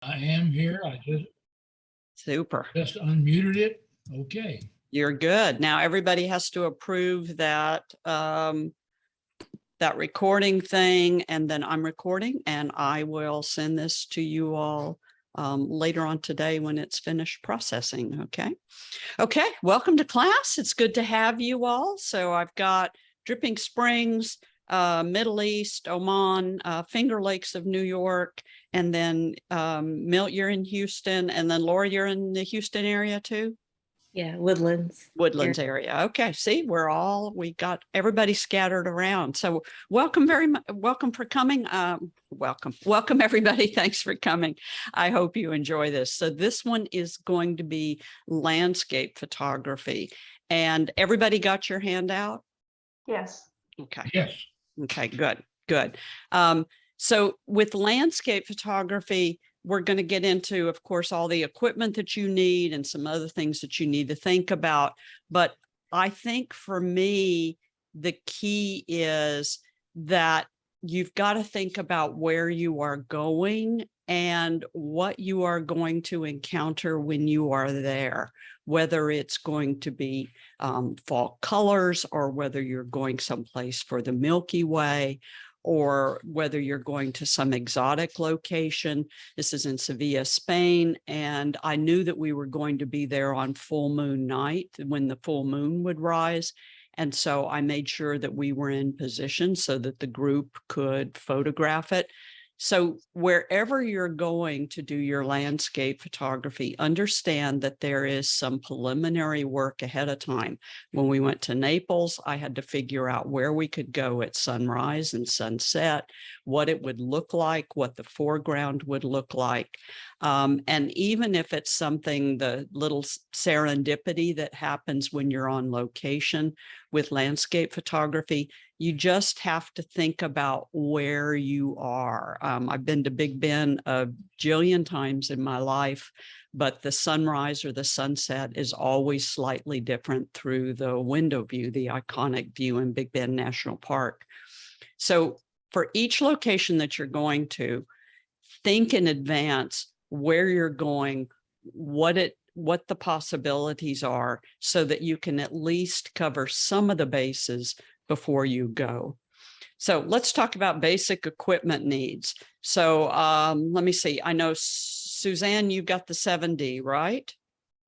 I am here. I Super. just unmuted it. Okay. You're good. Now everybody has to approve that that recording thing, and then I'm recording, and I will send this to you all later on today when it's finished processing. Okay, welcome to class. It's good to have you all. So I've got Dripping Springs, Middle East, Oman, Finger Lakes of New York, and then Milt, you're in Houston, and then Laura, you're in the Houston area too? Yeah, Woodlands. Woodlands area. Okay, see, we got everybody scattered around. So welcome very much. Welcome for coming. Welcome everybody. Thanks for coming. I hope you enjoy this. So this one is going to be landscape photography, and everybody got your handout? Yes. Okay. Yes. Okay, good. So with landscape photography, we're going to get into, of course, all the equipment that you need and some other things that you need to think about. But I think for me, the key is that you've got to think about where you are going and what you are going to encounter when you are there, whether it's going to be fall colors or whether you're going someplace for the Milky Way, or whether you're going to some exotic location. This is in Sevilla, Spain, and I knew that we were going to be there on full moon night when the full moon would rise. And so I made sure that we were in position so that the group could photograph it. So wherever you're going to do your landscape photography, understand that there is some preliminary work ahead of time. When we went to Naples, I had to figure out where we could go at sunrise and sunset, what it would look like, what the foreground would look like. And even if it's something, the little serendipity that happens when you're on location with landscape photography, you just have to think about where you are. I've been to Big Ben a jillion times in my life, but the sunrise or the sunset is always slightly different through the window view, the iconic view in Big Ben National Park. So for each location that you're going to, think in advance where you're going, what the possibilities are, so that you can at least cover some of the bases before you go. So let's talk about basic equipment needs. So let me see. I know, Suzanne, you've got the 7D, right?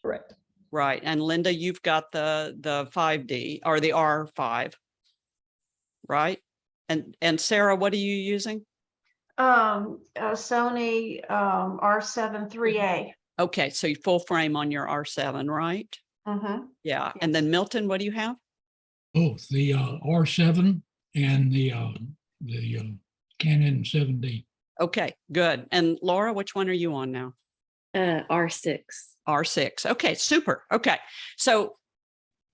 Correct. Right. And Linda, you've got the 5D or the R5, right? And Sarah, what are you using? Sony R7 3A. Okay, so you full frame on your R7, right? Mm-hmm. Yeah. And then Milton, what do you have? Both the R7 and the Canon 7D. Okay, good. And Laura, which one are you on now? R6. R6. Okay, super. Okay. So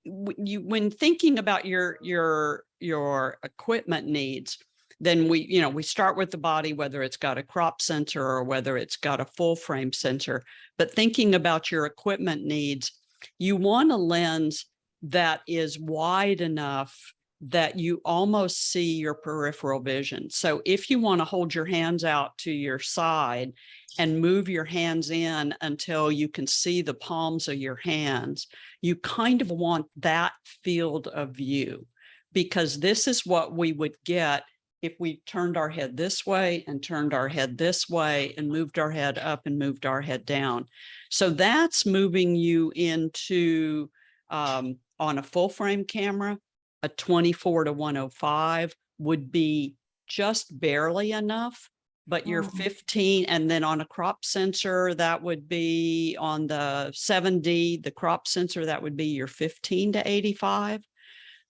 when thinking about your equipment needs, then we start with the body, whether it's got a crop sensor or whether it's got a full frame sensor. But thinking about your equipment needs, you want a lens that is wide enough that you almost see your peripheral vision. So if you want to hold your hands out to your side and move your hands in until you can see the palms of your hands, you kind of want that field of view, because this is what we would get if we turned our head this way and turned our head this way and moved our head up and moved our head down. So that's moving you into, on a full frame camera, a 24-105 would be just barely enough, but you're 15. And then on a crop sensor, that would be on the 7D, the crop sensor, that would be your 15-85.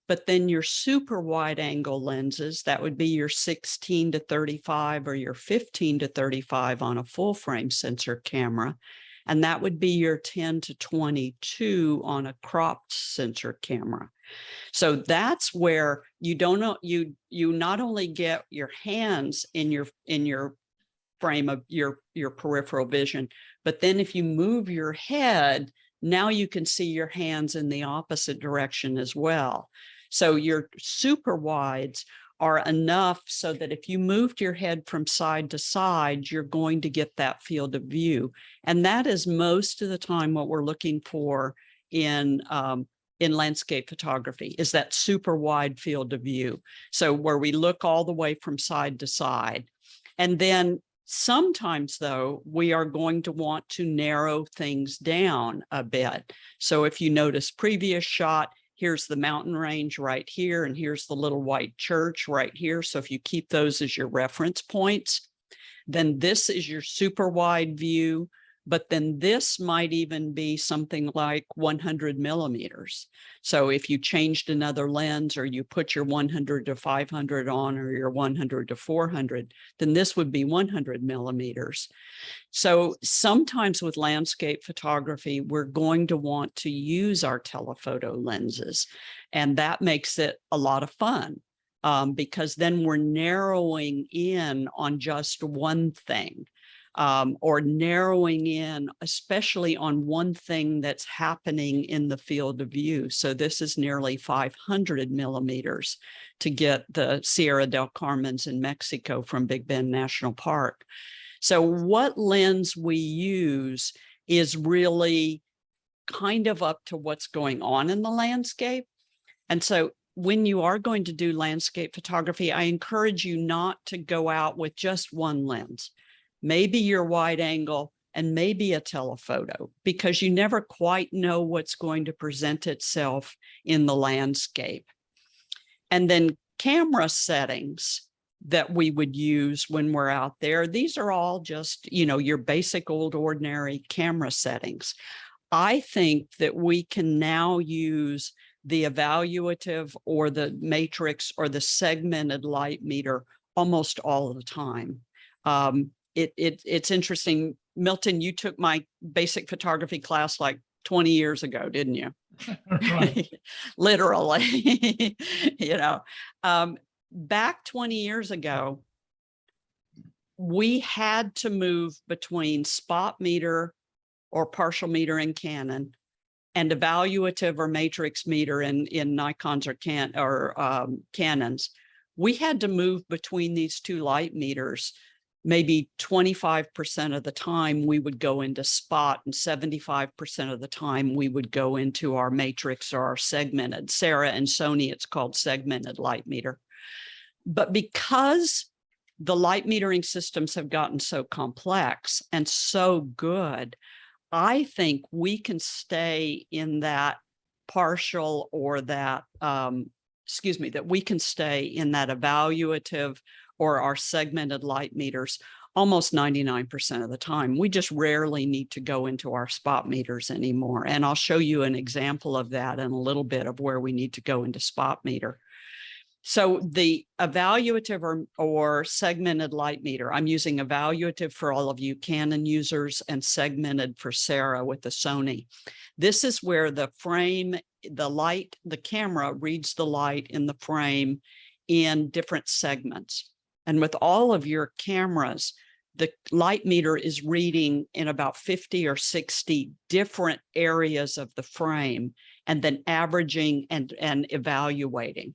But then your super wide angle lenses, that would be your 16-35 or your 15-35 on a full frame sensor camera. And that would be your 10-22 on a cropped sensor camera. So that's where you don't know, you not only get your hands in your frame of your peripheral vision, but then if you move your head, now you can see your hands in the opposite direction as well. So your super wides are enough so that if you moved your head from side to side, you're going to get that field of view. And that is most of the time what we're looking for in landscape photography, is that super wide field of view. So where we look all the way from side to side. And then sometimes, though, we are going to want to narrow things down a bit. So if you notice previous shot, here's the mountain range right here, and here's the little white church right here. So if you keep those as your reference points, then this is your super wide view. But then this might even be something like 100 millimeters. So if you changed another lens, or you put your 100 to 500 on, or your 100 to 400, then this would be 100 millimeters. So sometimes with landscape photography, we're going to want to use our telephoto lenses, and that makes it a lot of fun. Because then we're narrowing in on just one thing. Or narrowing in, especially on one thing that's happening in the field of view. So this is nearly 500 millimeters to get the Sierra del Carmen's in Mexico from Big Bend National Park. So what lens we use is really kind of up to what's going on in the landscape. And so when you are going to do landscape photography, I encourage you not to go out with just one lens. Maybe your wide angle, and maybe a telephoto, because you never quite know what's going to present itself in the landscape. And then camera settings that we would use when we're out there, these are all just, your basic old ordinary camera settings. I think that we can now use the evaluative or the matrix or the segmented light meter almost all the time. It's interesting, Milton, you took my basic photography class like 20 years ago, didn't you? Right. Literally, back 20 years ago, we had to move between spot meter or partial meter in Canon and evaluative or matrix meter in Nikons or Canons. We had to move between these two light meters. Maybe 25% of the time we would go into spot, and 75% of the time we would go into our matrix or our segmented. Sarah and Sony, it's called segmented light meter. But because the light metering systems have gotten so complex and so good, I think we can stay in that partial or that, that we can stay in that evaluative or our segmented light meters almost 99% of the time. We just rarely need to go into our spot meters anymore. And I'll show you an example of that in a little bit, of where we need to go into spot meter. So the evaluative or segmented light meter, I'm using evaluative for all of you Canon users and segmented for Sarah with the Sony. This is where the frame, the camera reads the light in the frame in different segments. And with all of your cameras, the light meter is reading in about 50 or 60 different areas of the frame, and then averaging and evaluating.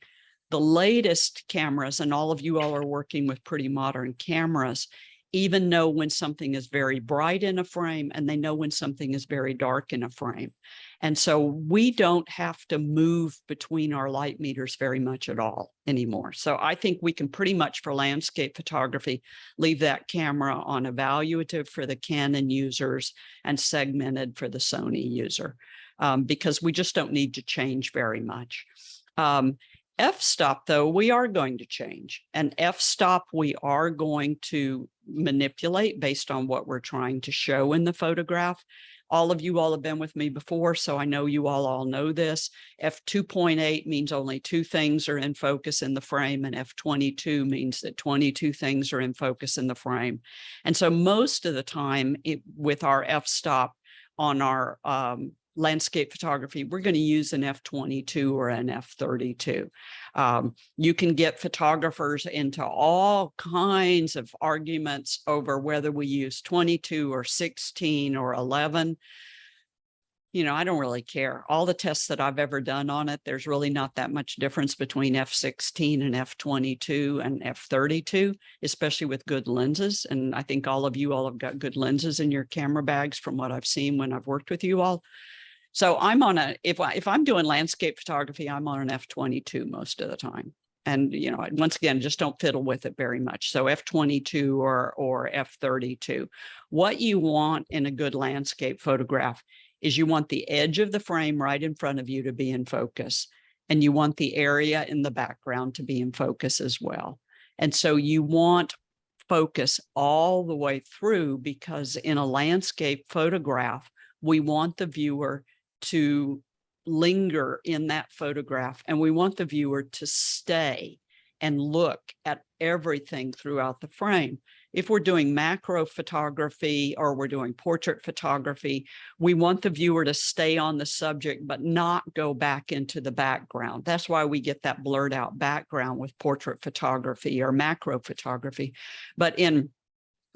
The latest cameras, and all of you all are working with pretty modern cameras, even know when something is very bright in a frame, and they know when something is very dark in a frame. And so we don't have to move between our light meters very much at all anymore. So I think we can pretty much, for landscape photography, leave that camera on evaluative for the Canon users and segmented for the Sony user, because we just don't need to change very much. F-stop, though, we are going to change. And F-stop, we are going to manipulate based on what we're trying to show in the photograph. All of you all have been with me before, so I know you all know this. F2.8 means only 2 things are in focus in the frame, and F22 means that 22 things are in focus in the frame. And so most of the time with our F-stop on our landscape photography, we're going to use an F22 or an F32. You can get photographers into all kinds of arguments over whether we use 22 or 16 or 11. I don't really care. All the tests that I've ever done on it, there's really not that much difference between f/16 and f/22 and f/32, especially with good lenses. And I think all have got good lenses in your camera bags from what I've seen when I've worked with you all. So I'm on if I'm doing landscape photography, I'm on an f/22 most of the time. And, once again, just don't fiddle with it very much. So f/22 or f/32. What you want in a good landscape photograph is you want the edge of the frame right in front of you to be in focus. And you want the area in the background to be in focus as well. And so you want focus all the way through, because in a landscape photograph, we want the viewer to linger in that photograph, and we want the viewer to stay and look at everything throughout the frame. If we're doing macro photography or we're doing portrait photography, we want the viewer to stay on the subject, but not go back into the background. That's why we get that blurred out background with portrait photography or macro photography. But in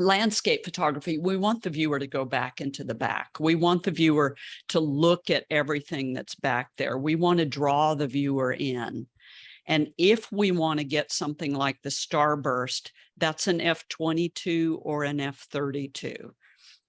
landscape photography, we want the viewer to go back into the back. We want the viewer to look at everything that's back there. We want to draw the viewer in. And if we want to get something like the starburst, that's an f/22 or an f/32.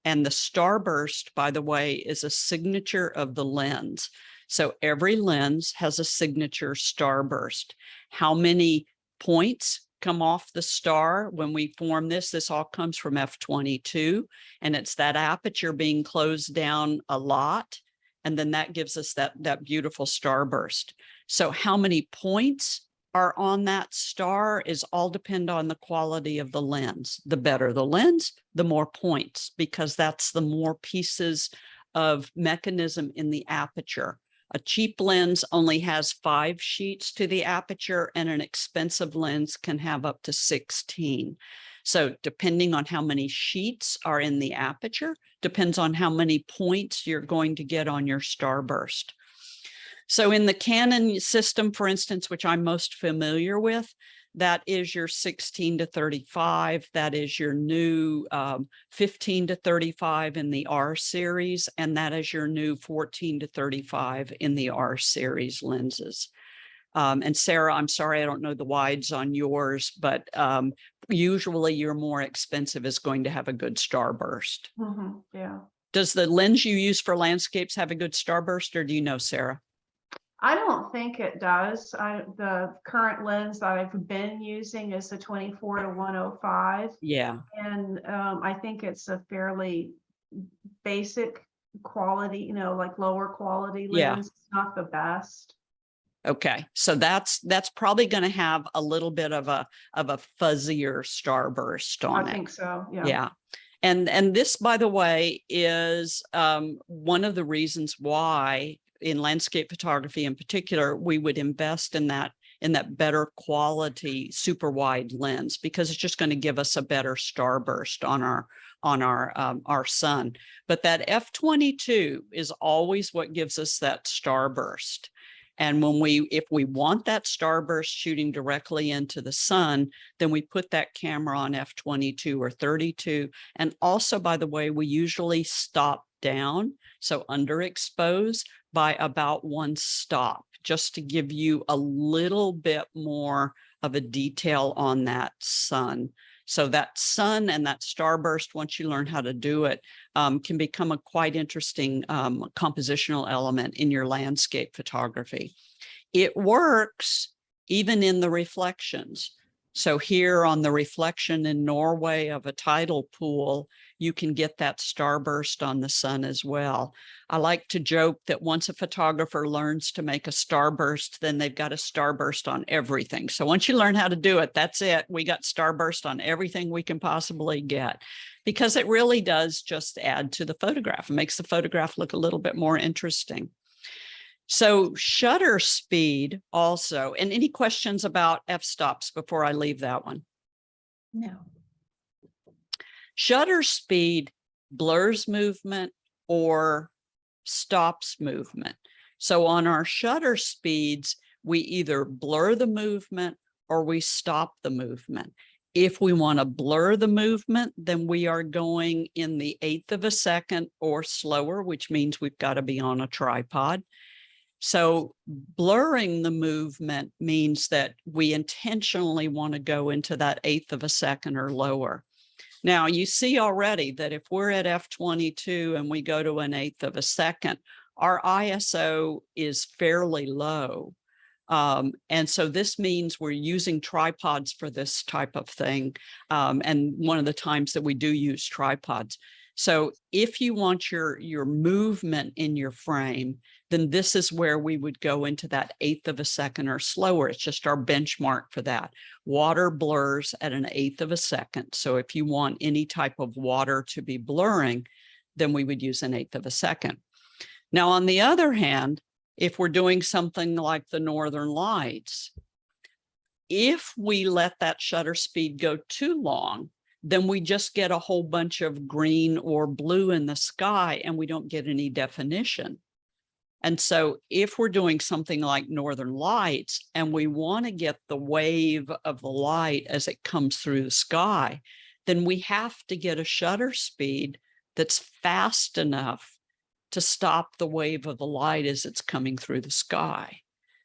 And the starburst, by the way, is a signature of the lens. So every lens has a signature starburst. How many points come off the star when we form this all comes from f/22, and it's that aperture being closed down a lot, and then that gives us that beautiful starburst. So how many points are on that star is all depend on the quality of the lens. The better the lens, the more points, because that's the more pieces of mechanism in the aperture. A cheap lens only has 5 sheets to the aperture, and an expensive lens can have up to 16. So depending on how many sheets are in the aperture, depends on how many points you're going to get on your starburst. So in the Canon system, for instance, which I'm most familiar with, that is your 16 to 35. That is your new 15 to 35 in the R series. And that is your new 14 to 35 in the R series lenses. And Sarah, I'm sorry, I don't know the wides on yours, but usually your more expensive is going to have a good starburst. Yeah. Does the lens you use for landscapes have a good starburst, or do you know, Sarah? I don't think it does. The current lens that I've been using is the 24 to 105. Yeah. And I think it's a fairly basic quality, like lower quality lens. Yeah. It's not the best. Okay, so that's probably going to have a little bit of a fuzzier starburst on it. I think so. Yeah. Yeah. And this, by the way, is one of the reasons why in landscape photography in particular, we would invest in that better quality super wide lens, because it's just going to give us a better starburst on our sun. But that f/22 is always what gives us that starburst. And if we want that starburst shooting directly into the sun, then we put that camera on f/22 or 32. And also, by the way, we usually stop down, so underexpose by about 1 stop, just to give you a little bit more of a detail on that sun. So that sun and that starburst, once you learn how to do it, can become a quite interesting compositional element in your landscape photography. It works even in the reflections. So here on the reflection in Norway of a tidal pool, you can get that starburst on the sun as well. I like to joke that once a photographer learns to make a starburst, then they've got a starburst on everything. So once you learn how to do it, that's it. We got starburst on everything we can possibly get, because it really does just add to the photograph. It makes the photograph look a little bit more interesting. So shutter speed also, and any questions about f-stops before I leave that one? No. Shutter speed blurs movement or stops movement. So on our shutter speeds, we either blur the movement or we stop the movement. If we want to blur the movement, then we are going in the 1/8 of a second or slower, which means we've got to be on a tripod. So blurring the movement means that we intentionally want to go into that 1/8 of a second or lower. Now you see already that if we're at f22 and we go to an 1/8 of a second, our ISO is fairly low. And so this means we're using tripods for this type of thing. And one of the times that we do use tripods. So if you want your movement in your frame, then this is where we would go into that 1/8 of a second or slower. It's just our benchmark for that. Water blurs at an 1/8 of a second. So if you want any type of water to be blurring, then we would use an 1/8 of a second. Now, on the other hand, if we're doing something like the Northern Lights, if we let that shutter speed go too long, then we just get a whole bunch of green or blue in the sky and we don't get any definition. And so if we're doing something like Northern Lights and we want to get the wave of the light as it comes through the sky, then we have to get a shutter speed that's fast enough to stop the wave of the light as it's coming through the sky.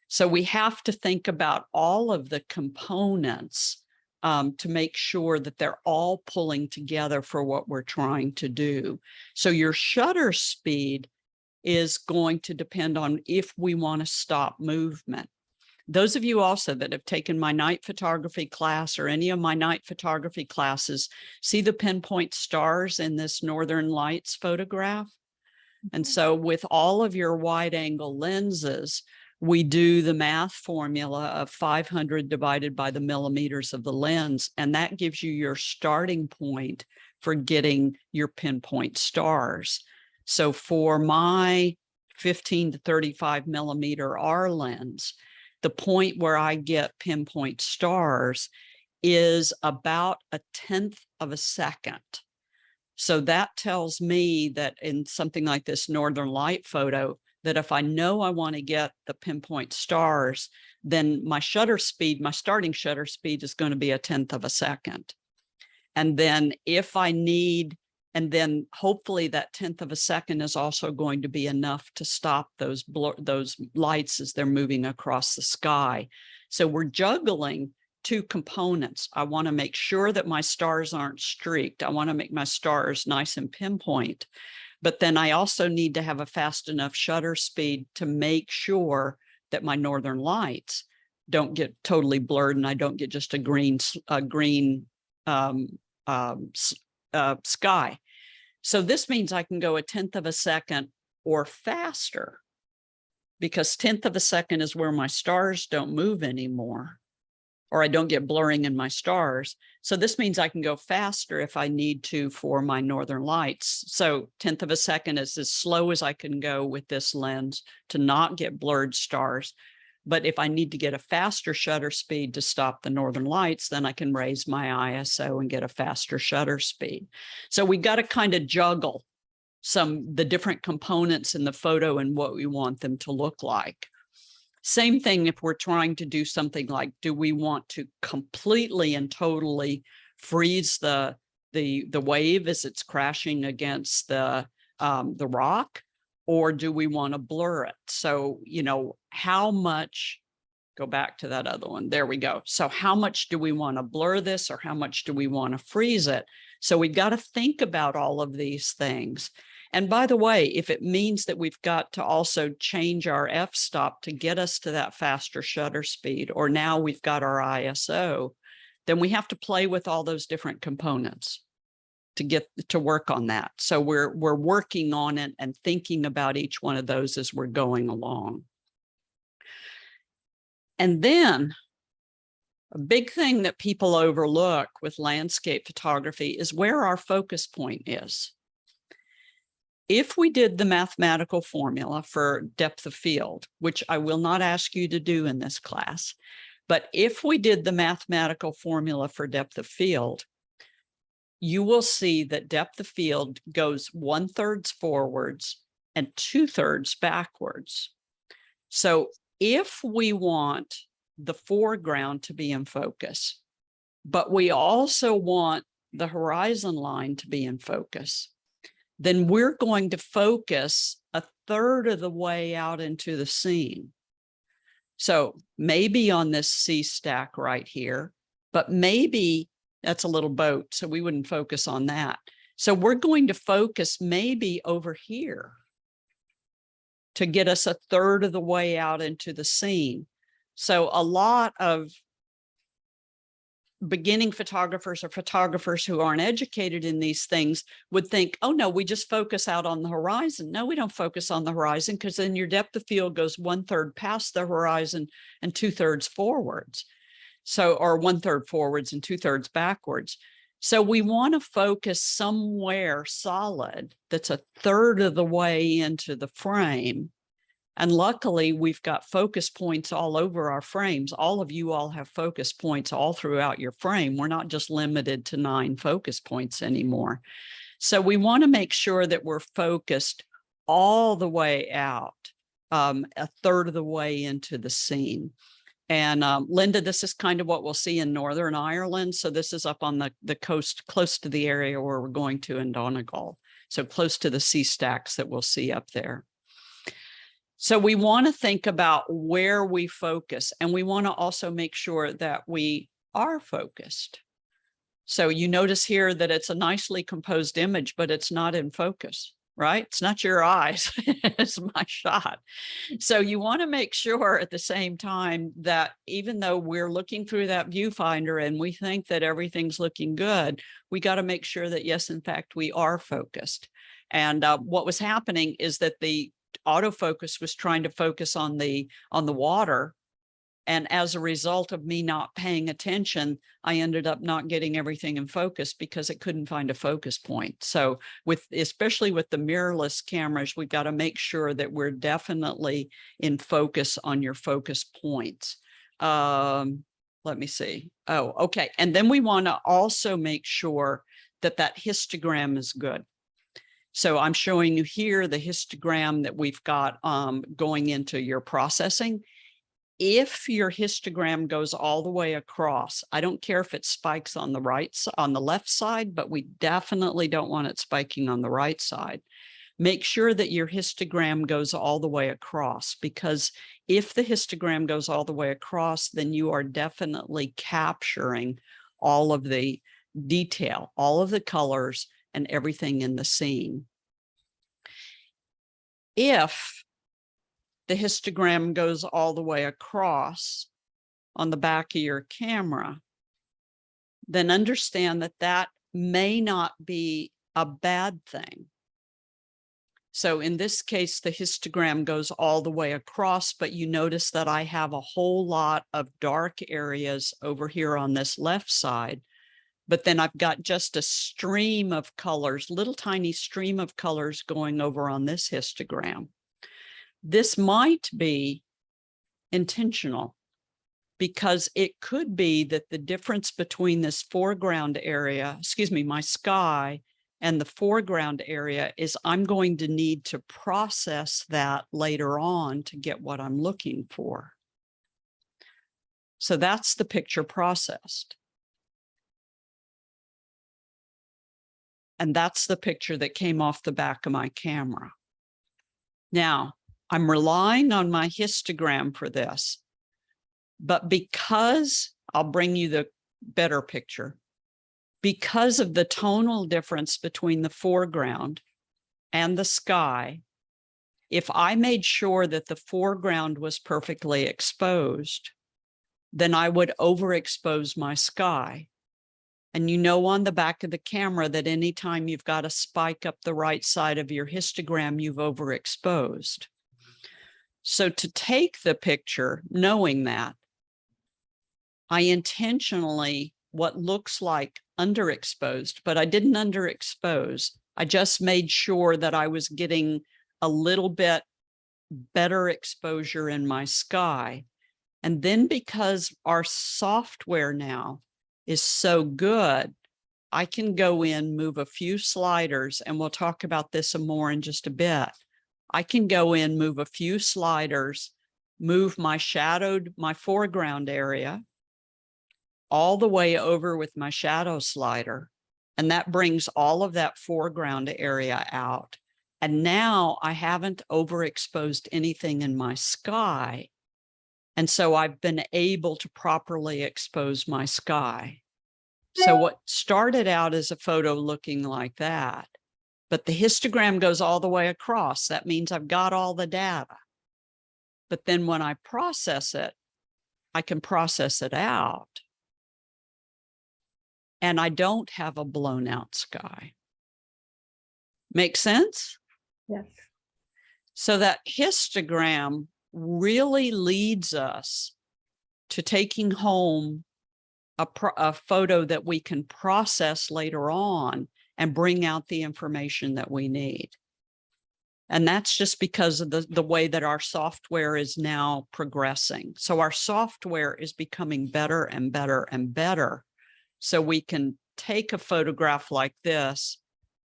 So we have to think about all of the components to make sure that they're all pulling together for what we're trying to do. So your shutter speed is going to depend on if we want to stop movement. Those of you also that have taken my night photography class or any of my night photography classes, see the pinpoint stars in this Northern Lights photograph? And so with all of your wide angle lenses, we do the math formula of 500 divided by the millimeters of the lens, and that gives you your starting point for getting your pinpoint stars. So for my 15 to 35 millimeter R lens, the point where I get pinpoint stars is about 1/10 of a second. So that tells me that in something like this Northern Light photo, that if I know I want to get the pinpoint stars, then my shutter speed, my starting shutter speed is going to be 1/10 of a second. And then if I need, and then hopefully that 1/10 of a second is also going to be enough to stop those lights as they're moving across the sky. So we're juggling two components. I want to make sure that my stars aren't streaked. I want to make my stars nice and pinpoint. But then I also need to have a fast enough shutter speed to make sure that my Northern Lights don't get totally blurred and I don't get just a green sky. So this means I can go 1/10 of a second or faster, because 1/10 of a second is where my stars don't move anymore, or I don't get blurring in my stars. So this means I can go faster if I need to for my Northern Lights. So 1/10 of a second is as slow as I can go with this lens to not get blurred stars. But if I need to get a faster shutter speed to stop the Northern Lights, then I can raise my ISO and get a faster shutter speed. So we got to kind of juggle the different components in the photo and what we want them to look like. Same thing if we're trying to do something like, do we want to completely and totally freeze the wave as it's crashing against the rock, or do we want to blur it? So, you know, how much, go back to that other one, there we go. So how much do we want to blur this, or how much do we want to freeze it? So we've got to think about all of these things. And by the way, if it means that we've got to also change our f-stop to get us to that faster shutter speed, or now we've got our ISO, then we have to play with all those different components to get to work on that. So we're working on it and thinking about each one of those as we're going along. And then a big thing that people overlook with landscape photography is where our focus point is. If we did the mathematical formula for depth of field, which I will not ask you to do in this class, but if we did the mathematical formula for depth of field, you will see that depth of field goes 1/3 forwards and 2/3 backwards. So if we want the foreground to be in focus, but we also want the horizon line to be in focus, then we're going to focus a third of the way out into the scene. So maybe on this C stack right here, but maybe that's a little boat, so we wouldn't focus on that. So we're going to focus maybe over here to get us a third of the way out into the scene. So a lot of beginning photographers or photographers who aren't educated in these things would think, oh no, we just focus out on the horizon. No, we don't focus on the horizon, because then your depth of field goes 1/3 past the horizon and 2/3 forwards. So, or 1/3 forwards and 2/3 backwards. So we want to focus somewhere solid that's a third of the way into the frame. And luckily, we've got focus points all over our frames. All of you all have focus points all throughout your frame. We're not just limited to 9 focus points anymore. So we want to make sure that we're focused all the way out, a third of the way into the scene. And Linda, this is kind of what we'll see in Northern Ireland. So this is up on the coast, close to the area where we're going to in Donegal. So close to the sea stacks that we'll see up there. So we want to think about where we focus, and we want to also make sure that we are focused. So you notice here that it's a nicely composed image, but it's not in focus, right? It's not your eyes, it's my shot. So you want to make sure at the same time that even though we're looking through that viewfinder and we think that everything's looking good, we got to make sure that yes, in fact, we are focused. And what was happening is that the autofocus was trying to focus on the water. And as a result of me not paying attention, I ended up not getting everything in focus because it couldn't find a focus point. So especially with the mirrorless cameras, we've got to make sure that we're definitely in focus on your focus points. Let me see. Oh, okay. And then we want to also make sure that that histogram is good. So I'm showing you here the histogram that we've got going into your processing. If your histogram goes all the way across, I don't care if it spikes on the left side, but we definitely don't want it spiking on the right side. Make sure that your histogram goes all the way across, because if the histogram goes all the way across, then you are definitely capturing all of the detail, all of the colors, and everything in the scene. If the histogram goes all the way across on the back of your camera, then understand that that may not be a bad thing. So in this case, the histogram goes all the way across, but you notice that I have a whole lot of dark areas over here on this left side. But then I've got just a stream of colors, little tiny stream of colors going over on this histogram. This might be intentional, because it could be that the difference between this foreground area, my sky, and the foreground area is I'm going to need to process that later on to get what I'm looking for. So that's the picture processed. And that's the picture that came off the back of my camera. Now, I'm relying on my histogram for this, but because I'll bring you the better picture, because of the tonal difference between the foreground and the sky, if I made sure that the foreground was perfectly exposed, then I would overexpose my sky. And you know on the back of the camera that anytime you've got a spike up the right side of your histogram, you've overexposed. So to take the picture, knowing that, I intentionally what looks like underexposed, but I didn't underexpose. I just made sure that I was getting a little bit better exposure in my sky. And then because our software now is so good, I can go in, move a few sliders, and we'll talk about this some more in just a bit. I can go in, move a few sliders, move my foreground area, all the way over with my shadow slider. And that brings all of that foreground area out. And now I haven't overexposed anything in my sky. And so I've been able to properly expose my sky. So what started out as a photo looking like that, but the histogram goes all the way across. That means I've got all the data. But then when I process it, I can process it out. And I don't have a blown out sky. Make sense? Yes. So that histogram really leads us to taking home a photo that we can process later on and bring out the information that we need. And that's just because of the way that our software is now progressing. So our software is becoming better and better and better. So we can take a photograph like this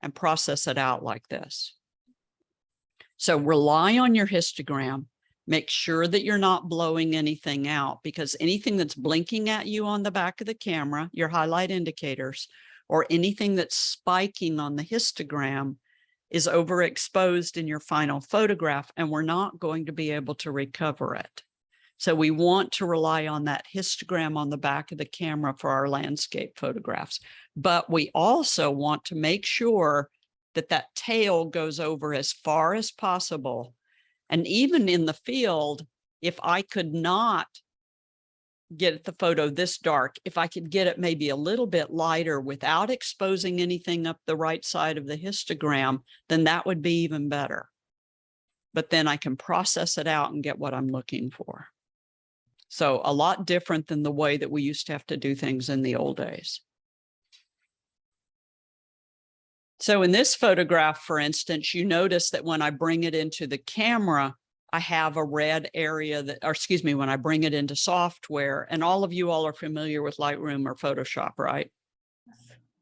and process it out like this. So rely on your histogram. Make sure that you're not blowing anything out, because anything that's blinking at you on the back of the camera, your highlight indicators, or anything that's spiking on the histogram is overexposed in your final photograph, and we're not going to be able to recover it. So we want to rely on that histogram on the back of the camera for our landscape photographs. But we also want to make sure that that tail goes over as far as possible. And even in the field, if I could not get the photo this dark, if I could get it maybe a little bit lighter without exposing anything up the right side of the histogram, then that would be even better. But then I can process it out and get what I'm looking for. So a lot different than the way that we used to have to do things in the old days. So in this photograph, for instance, you notice that when I bring it into the camera, I have a red area that, or excuse me, when I bring it into software, and all of you all are familiar with Lightroom or Photoshop, right?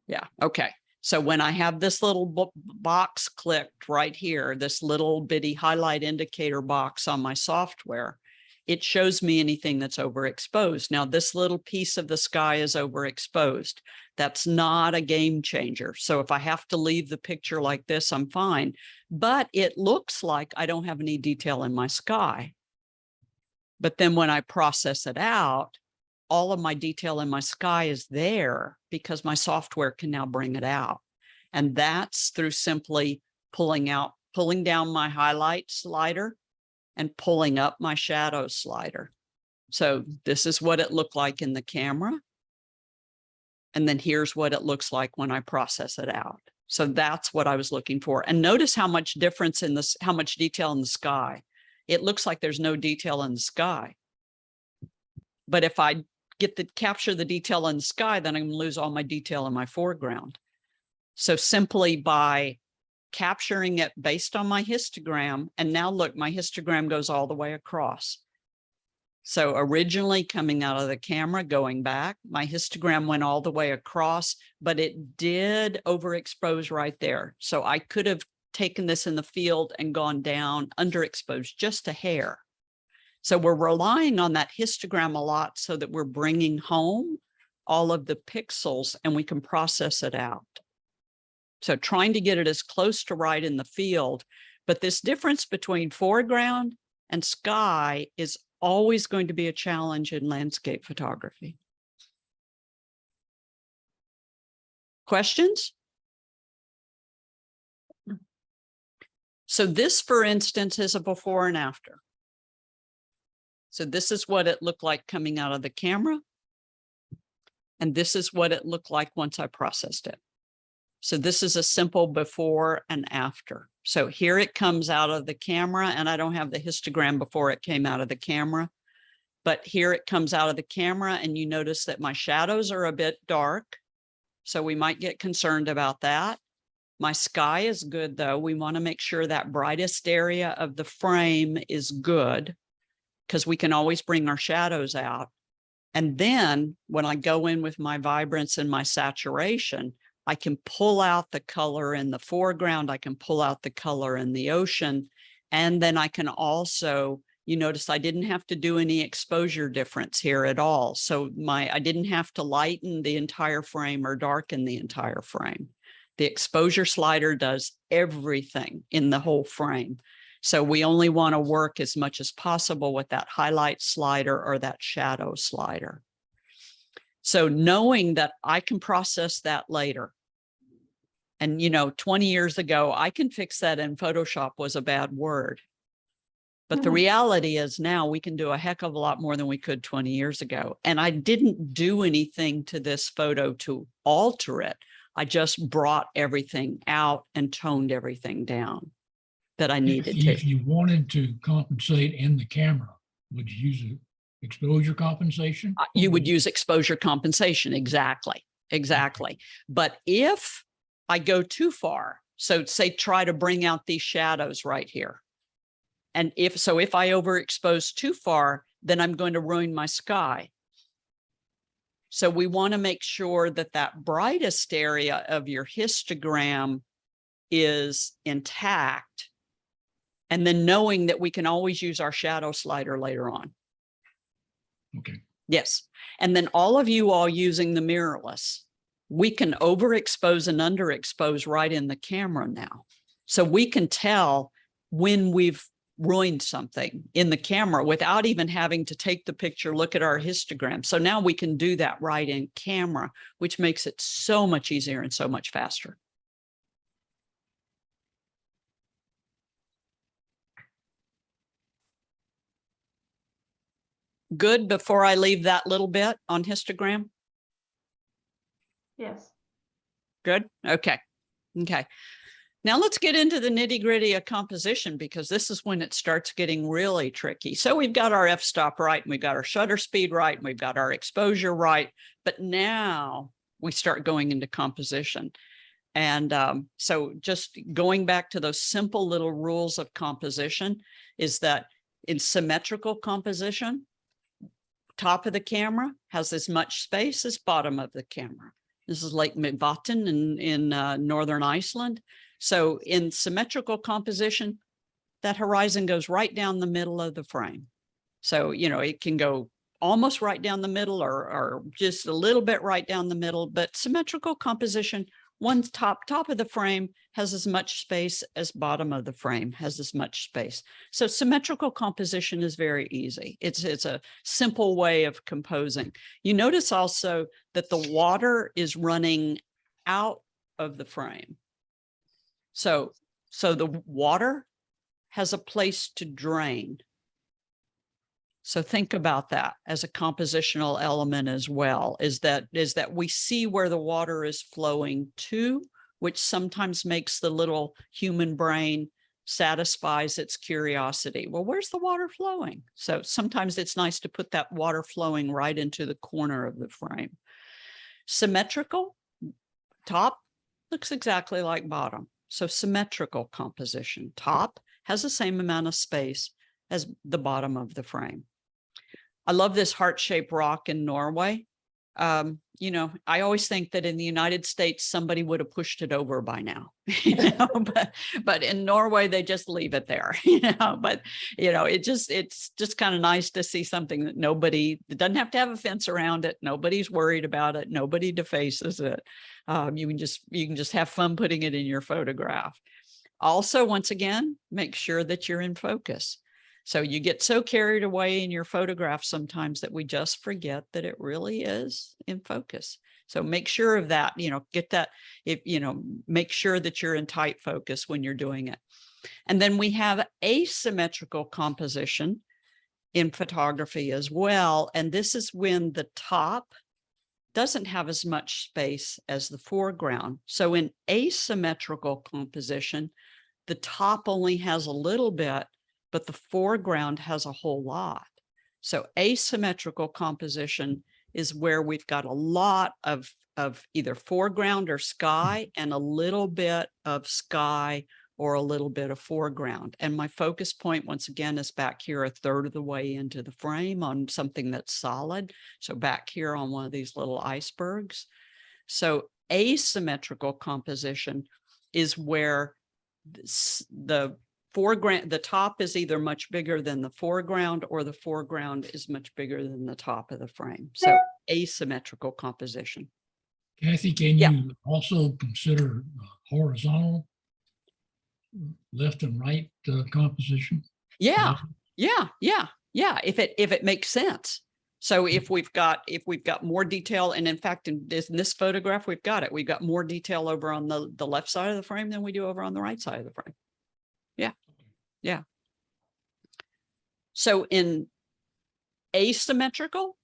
Yeah, okay. So when I have this little box clicked right here, this little bitty highlight indicator box on my software, it shows me anything that's overexposed. Now, this little piece of the sky is overexposed. That's not a game changer. So if I have to leave the picture like this, I'm fine. But it looks like I don't have any detail in my sky. But then when I process it out, all of my detail in my sky is there because my software can now bring it out. And that's through simply pulling down my highlight slider and pulling up my shadow slider. So this is what it looked like in the camera. And then here's what it looks like when I process it out. So that's what I was looking for. And notice how much difference in this, how much detail in the sky. It looks like there's no detail in the sky. But if I capture the detail in the sky, then I'm going to lose all my detail in my foreground. So simply by capturing it based on my histogram, and now look, my histogram goes all the way across. So originally coming out of the camera, going back, my histogram went all the way across, but it did overexpose right there. So I could have taken this in the field and gone down underexposed just a hair. So we're relying on that histogram a lot so that we're bringing home all of the pixels and we can process it out. So trying to get it as close to right in the field, but this difference between foreground and sky is always going to be a challenge in landscape photography. Questions? So this, for instance, is a before and after. So this is what it looked like coming out of the camera. And this is what it looked like once I processed it. So this is a simple before and after. So here it comes out of the camera, and I don't have the histogram before it came out of the camera, but here it comes out of the camera, and you notice that my shadows are a bit dark. So we might get concerned about that. My sky is good though. We want to make sure that brightest area of the frame is good because we can always bring our shadows out. And then when I go in with my vibrance and my saturation, I can pull out the color in the foreground. I can pull out the color in the ocean. And then I can also You notice I didn't have to do any exposure difference here at all. So I didn't have to lighten the entire frame or darken the entire frame. The exposure slider does everything in the whole frame. So we only want to work as much as possible with that highlight slider or that shadow slider. So knowing that I can process that later. And, 20 years ago, I can fix that in Photoshop was a bad word. But the reality is now we can do a heck of a lot more than we could 20 years ago. And I didn't do anything to this photo to alter it. I just brought everything out and toned everything down that I needed to. If you wanted to compensate in the camera, would you use exposure compensation? You would use exposure compensation. Exactly. But if I go too far, so say try to bring out these shadows right here. And if I overexpose too far, then I'm going to ruin my sky. So we want to make sure that that brightest area of your histogram is intact. And then knowing that we can always use our shadow slider later on. Okay. Yes. And then all of you all using the mirrorless, we can overexpose and underexpose right in the camera now. So we can tell when we've ruined something in the camera without even having to take the picture, look at our histogram. So now we can do that right in camera, which makes it so much easier and so much faster. Good before I leave that little bit on histogram? Yes. Good. Okay. Now let's get into the nitty gritty of composition, because this is when it starts getting really tricky. So we've got our f-stop right, and we've got our shutter speed right, and we've got our exposure right. But now we start going into composition. And so just going back to those simple little rules of composition is that in symmetrical composition, top of the camera has as much space as bottom of the camera. This is Lake Mývatn in northern Iceland. So in symmetrical composition, that horizon goes right down the middle of the frame. So, it can go almost right down the middle or just a little bit right down the middle, but symmetrical composition, one top of the frame has as much space as bottom of the frame has as much space. So symmetrical composition is very easy. It's a simple way of composing. You notice also that the water is running out of the frame. So the water has a place to drain. So think about that as a compositional element as well, is that we see where the water is flowing to, which sometimes makes the little human brain satisfies its curiosity. Well, where's the water flowing? So sometimes it's nice to put that water flowing right into the corner of the frame. Symmetrical, top looks exactly like bottom. So symmetrical composition, top has the same amount of space as the bottom of the frame. I love this heart-shaped rock in Norway. I always think that in the United States, somebody would have pushed it over by now, but in Norway, they just leave it there, but it's just kind of nice to see something that it doesn't have to have a fence around it. Nobody's worried about it. Nobody defaces it. You can just have fun putting it in your photograph. Also, once again, make sure that you're in focus. So you get so carried away in your photograph sometimes that we just forget that it really is in focus. So make sure of that, get that, make sure that you're in tight focus when you're doing it. And then we have asymmetrical composition in photography as well. And this is when the top doesn't have as much space as the foreground. So in asymmetrical composition, the top only has a little bit, but the foreground has a whole lot. So asymmetrical composition is where we've got a lot of either foreground or sky and a little bit of sky or a little bit of foreground. And my focus point, once again, is back here a third of the way into the frame on something that's solid. So back here on one of these little icebergs. So asymmetrical composition is where the foreground, the top is either much bigger than the foreground or the foreground is much bigger than the top of the frame. So asymmetrical composition. Kathy, can Yeah. you also consider horizontal left and right composition? Yeah, yeah. If it makes sense. So if we've got more detail, and in fact, in this photograph, we've got it. We've got more detail over on the left side of the frame than we do over on the right side of the frame. Yeah, yeah. So in asymmetrical,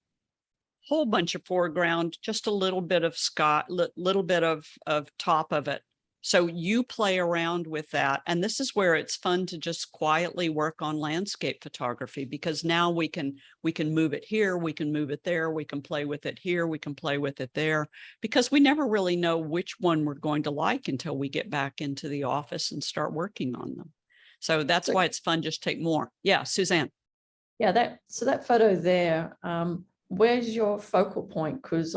whole bunch of foreground, just a little bit of sky, little bit of top of it. So you play around with that. And this is where it's fun to just quietly work on landscape photography, because now we can move it here, we can move it there, we can play with it here, we can play with it there, because we never really know which one we're going to like until we get back into the office and start working on them. So that's why it's fun. Just take more. Yeah, Suzanne. Yeah, so that photo there, where's your focal point? Because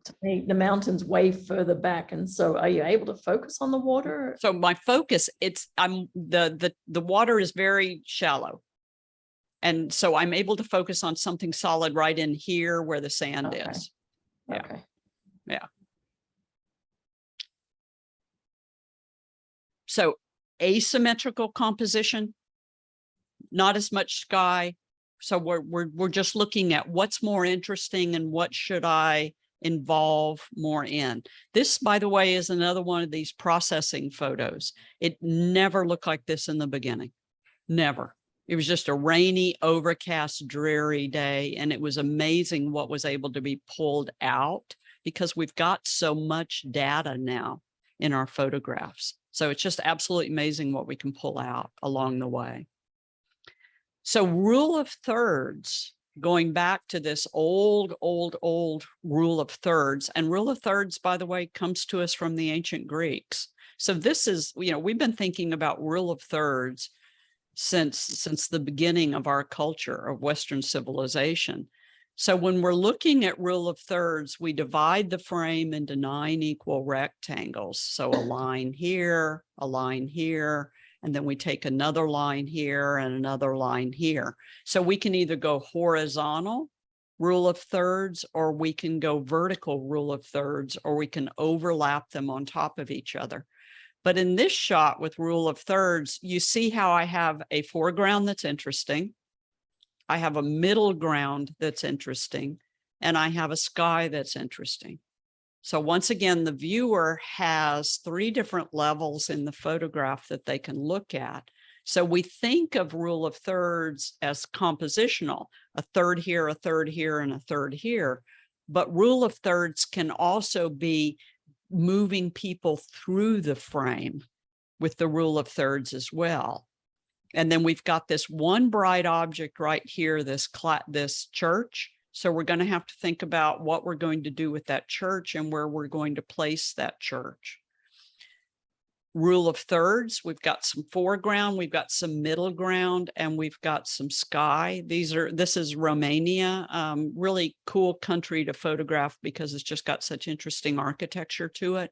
to me, the mountain's way further back. And so are you able to focus on the water? So my focus, the water is very shallow. And so I'm able to focus on something solid right in here where the sand is. Yeah. Okay. Yeah. So asymmetrical composition, not as much sky. So we're just looking at what's more interesting and what should I involve more in. This, by the way, is another one of these processing photos. It never looked like this in the beginning. Never. It was just a rainy, overcast, dreary day. And it was amazing what was able to be pulled out, because we've got so much data now in our photographs. So it's just absolutely amazing what we can pull out along the way. So rule of thirds, going back to this old rule of thirds, and rule of thirds, by the way, comes to us from the ancient Greeks. So this is, we've been thinking about rule of thirds since the beginning of our culture of Western civilization. So when we're looking at rule of thirds, we divide the frame into 9 equal rectangles. So a line here, and then we take another line here and another line here. So we can either go horizontal rule of thirds, or we can go vertical rule of thirds, or we can overlap them on top of each other. But in this shot with rule of thirds, you see how I have a foreground that's interesting, I have a middle ground that's interesting, and I have a sky that's interesting. So once again, the viewer has 3 different levels in the photograph that they can look at. So we think of rule of thirds as compositional, a third here, a third here, and a third here. But rule of thirds can also be moving people through the frame with the rule of thirds as well. And then we've got this one bright object right here, this church. So we're going to have to think about what we're going to do with that church and where we're going to place that church. Rule of thirds, we've got some foreground, we've got some middle ground, and we've got some sky. This is Romania, really cool country to photograph because it's just got such interesting architecture to it.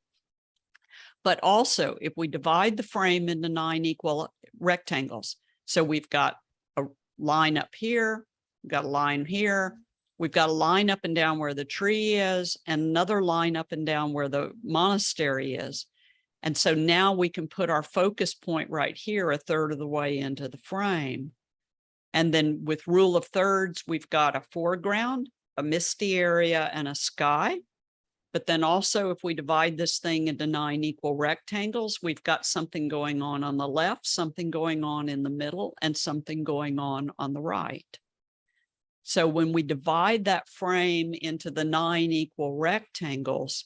But also, if we divide the frame into 9 equal rectangles, so we've got a line up here, we've got a line here, we've got a line up and down where the tree is, and another line up and down where the monastery is. And so now we can put our focus point right here, a third of the way into the frame. And then with rule of thirds, we've got a foreground, a misty area, and a sky. But then also, if we divide this thing into 9 equal rectangles, we've got something going on the left, something going on in the middle, and something going on the right. So when we divide that frame into the 9 equal rectangles,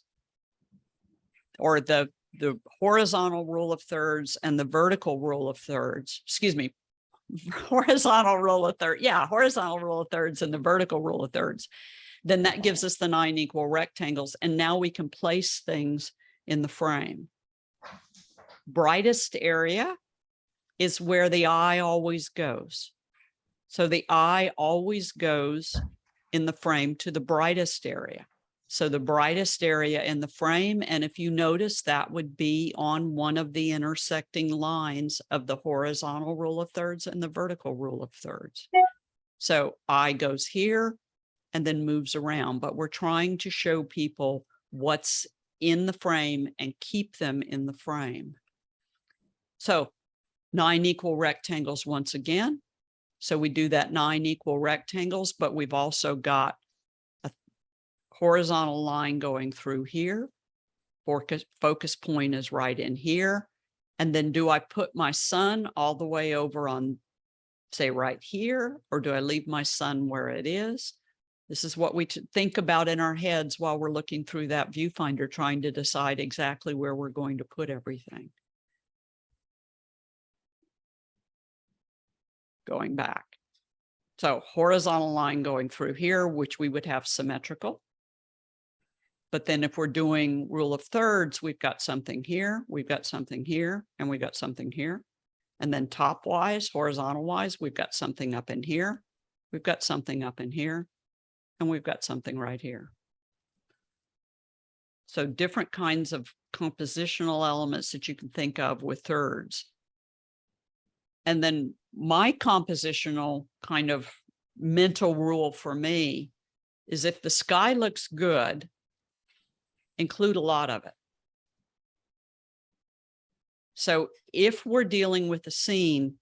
or the horizontal rule of thirds and the vertical rule of thirds, horizontal rule of thirds. Yeah, horizontal rule of thirds and the vertical rule of thirds. Then that gives us the 9 equal rectangles. And now we can place things in the frame. Brightest area is where the eye always goes. So the eye always goes in the frame to the brightest area. So the brightest area in the frame, and if you notice, that would be on one of the intersecting lines of the horizontal rule of thirds and the vertical rule of thirds. So I goes here and then moves around, but we're trying to show people what's in the frame and keep them in the frame. So 9 equal rectangles once again. So we do that 9 equal rectangles, but we've also got a horizontal line going through here. Focus point is right in here. And then do I put my sun all the way over on, say, right here, or do I leave my sun where it is? This is what we think about in our heads while we're looking through that viewfinder, trying to decide exactly where we're going to put everything. Going back. So horizontal line going through here, which we would have symmetrical. But then if we're doing rule of thirds, we've got something here, we've got something here, and we've got something here. And then top wise, horizontal wise, we've got something up in here, we've got something up in here, and we've got something right here. So different kinds of compositional elements that you can think of with thirds. And then my compositional kind of mental rule for me is if the sky looks good, include a lot of it. So if we're dealing with a scene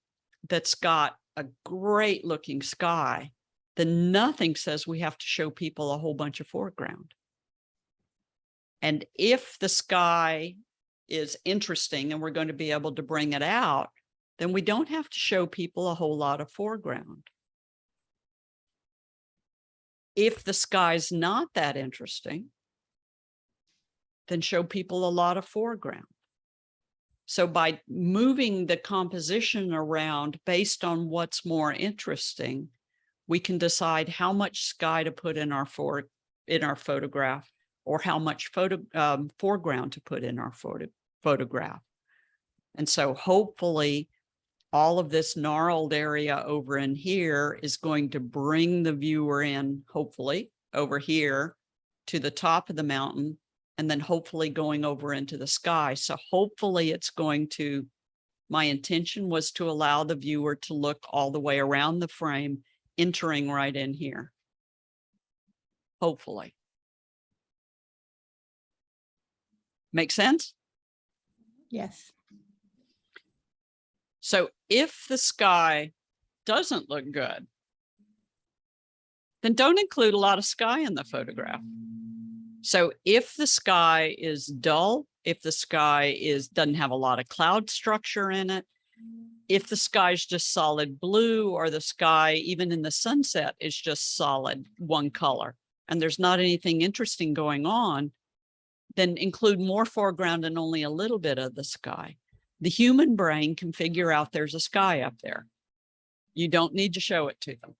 that's got a great looking sky, then nothing says we have to show people a whole bunch of foreground. And if the sky is interesting and we're going to be able to bring it out, then we don't have to show people a whole lot of foreground. If the sky's not that interesting, then show people a lot of foreground. So by moving the composition around based on what's more interesting, we can decide how much sky to put in our photograph, or how much foreground to put in our photograph. And so hopefully all of this gnarled area over in here is going to bring the viewer in, hopefully, over here to the top of the mountain, and then hopefully going over into the sky. So hopefully it's going to, my intention was to allow the viewer to look all the way around the frame, entering right in here. Hopefully. Make sense? Yes. So if the sky doesn't look good, then don't include a lot of sky in the photograph. So if the sky is dull, if the sky doesn't have a lot of cloud structure in it, if the sky is just solid blue, or the sky, even in the sunset, is just solid one color, and there's not anything interesting going on, then include more foreground and only a little bit of the sky. The human brain can figure out there's a sky up there. You don't need to show it to them.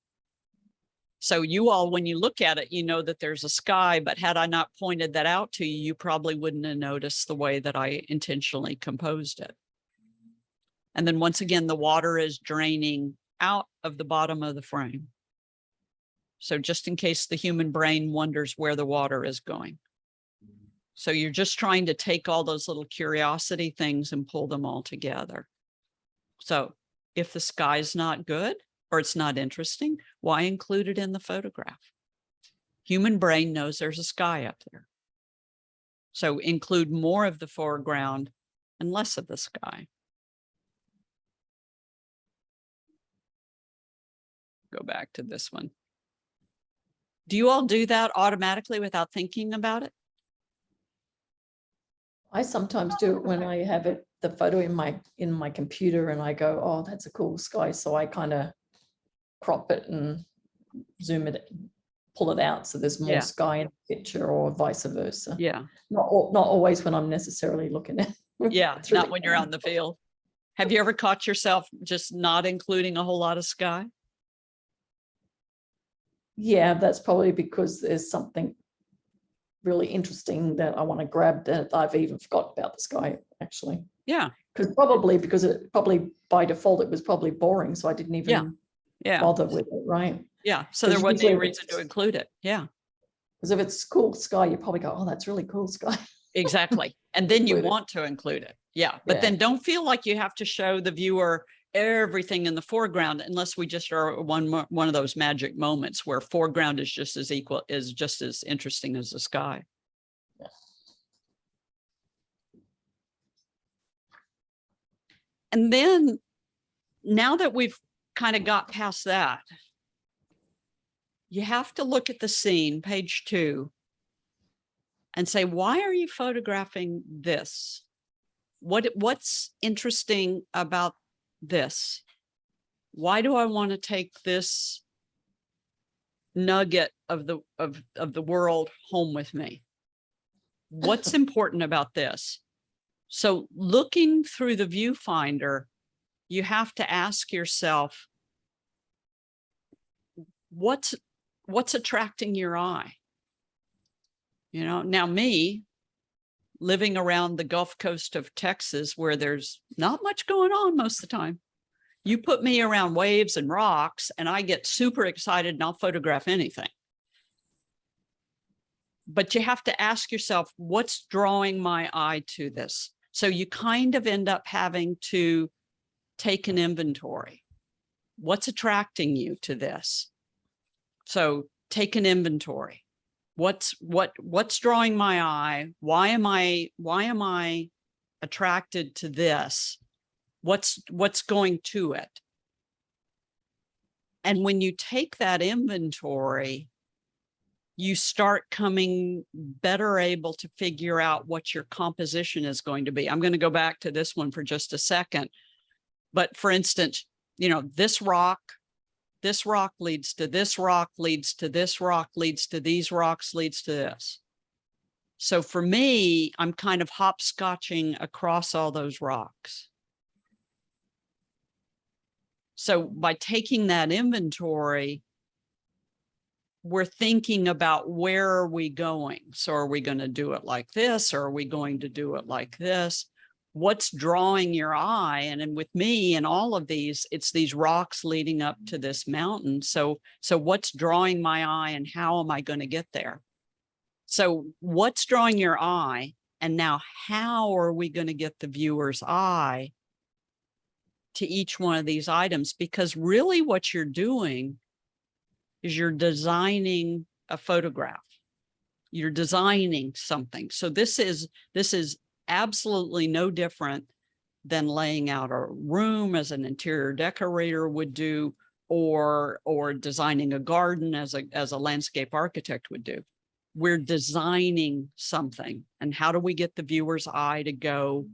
So you all, when you look at it, you know that there's a sky, but had I not pointed that out to you, you probably wouldn't have noticed the way that I intentionally composed it. And then once again, the water is draining out of the bottom of the frame. So just in case the human brain wonders where the water is going. So you're just trying to take all those little curiosity things and pull them all together. So if the sky's not good or it's not interesting, why include it in the photograph? Human brain knows there's a sky up there. So include more of the foreground and less of the sky. Go back to this one. Do you all do that automatically without thinking about it? I sometimes do it when I have the photo in my computer and I go, oh, that's a cool sky. So I kind of crop it and zoom it, pull it out so there's more sky in the picture, or vice versa. Yeah. Not always when I'm necessarily looking at. Yeah, not when you're out in the field. Have you ever caught yourself just not including a whole lot of sky? Yeah, that's probably because there's something really interesting that I want to grab that I've even forgot about the sky, actually. Yeah. Because it probably by default, it was probably boring. So I didn't even bother with it, right? Yeah. So there wasn't any usually reason to include it. Yeah. Because if it's cool sky, you probably go, oh, that's really cool sky. Exactly. And then you Include it. want to include it. Yeah. But Yeah. then don't feel like you have to show the viewer everything in the foreground unless we just are one of those magic moments where foreground is just as interesting as the sky. And then now that we've kind of got past that, you have to look at the scene, page 2, and say, why are you photographing this? What's interesting about this? Why do I want to take this nugget of the world home with me? What's important about this? So looking through the viewfinder, you have to ask yourself, what's attracting your eye? You know, now me living around the Gulf Coast of Texas, where there's not much going on most of the time, you put me around waves and rocks and I get super excited and I'll photograph anything. But you have to ask yourself, what's drawing my eye to this? So you kind of end up having to take an inventory. What's attracting you to this? So take an inventory. What's drawing my eye? Why am I attracted to this? What's going to it? And when you take that inventory, you start coming better able to figure out what your composition is going to be. I'm going to go back to this one for just a second. But for instance, you know, this rock leads to this rock, leads to this rock, leads to these rocks, leads to this. So for me, I'm kind of hopscotching across all those rocks. So by taking that inventory, we're thinking about where are we going? So are we going to do it like this? Or are we going to do it like this? What's drawing your eye? And then with me and all of these, it's these rocks leading up to this mountain. So what's drawing my eye and how am I going to get there? So what's drawing your eye? And now how are we going to get the viewer's eye to each one of these items? Because really what you're doing is you're designing a photograph. You're designing something. So this is absolutely no different than laying out a room as an interior decorator would do, or designing a garden as a landscape architect would do. We're designing something. And how do we get the viewer's eye to go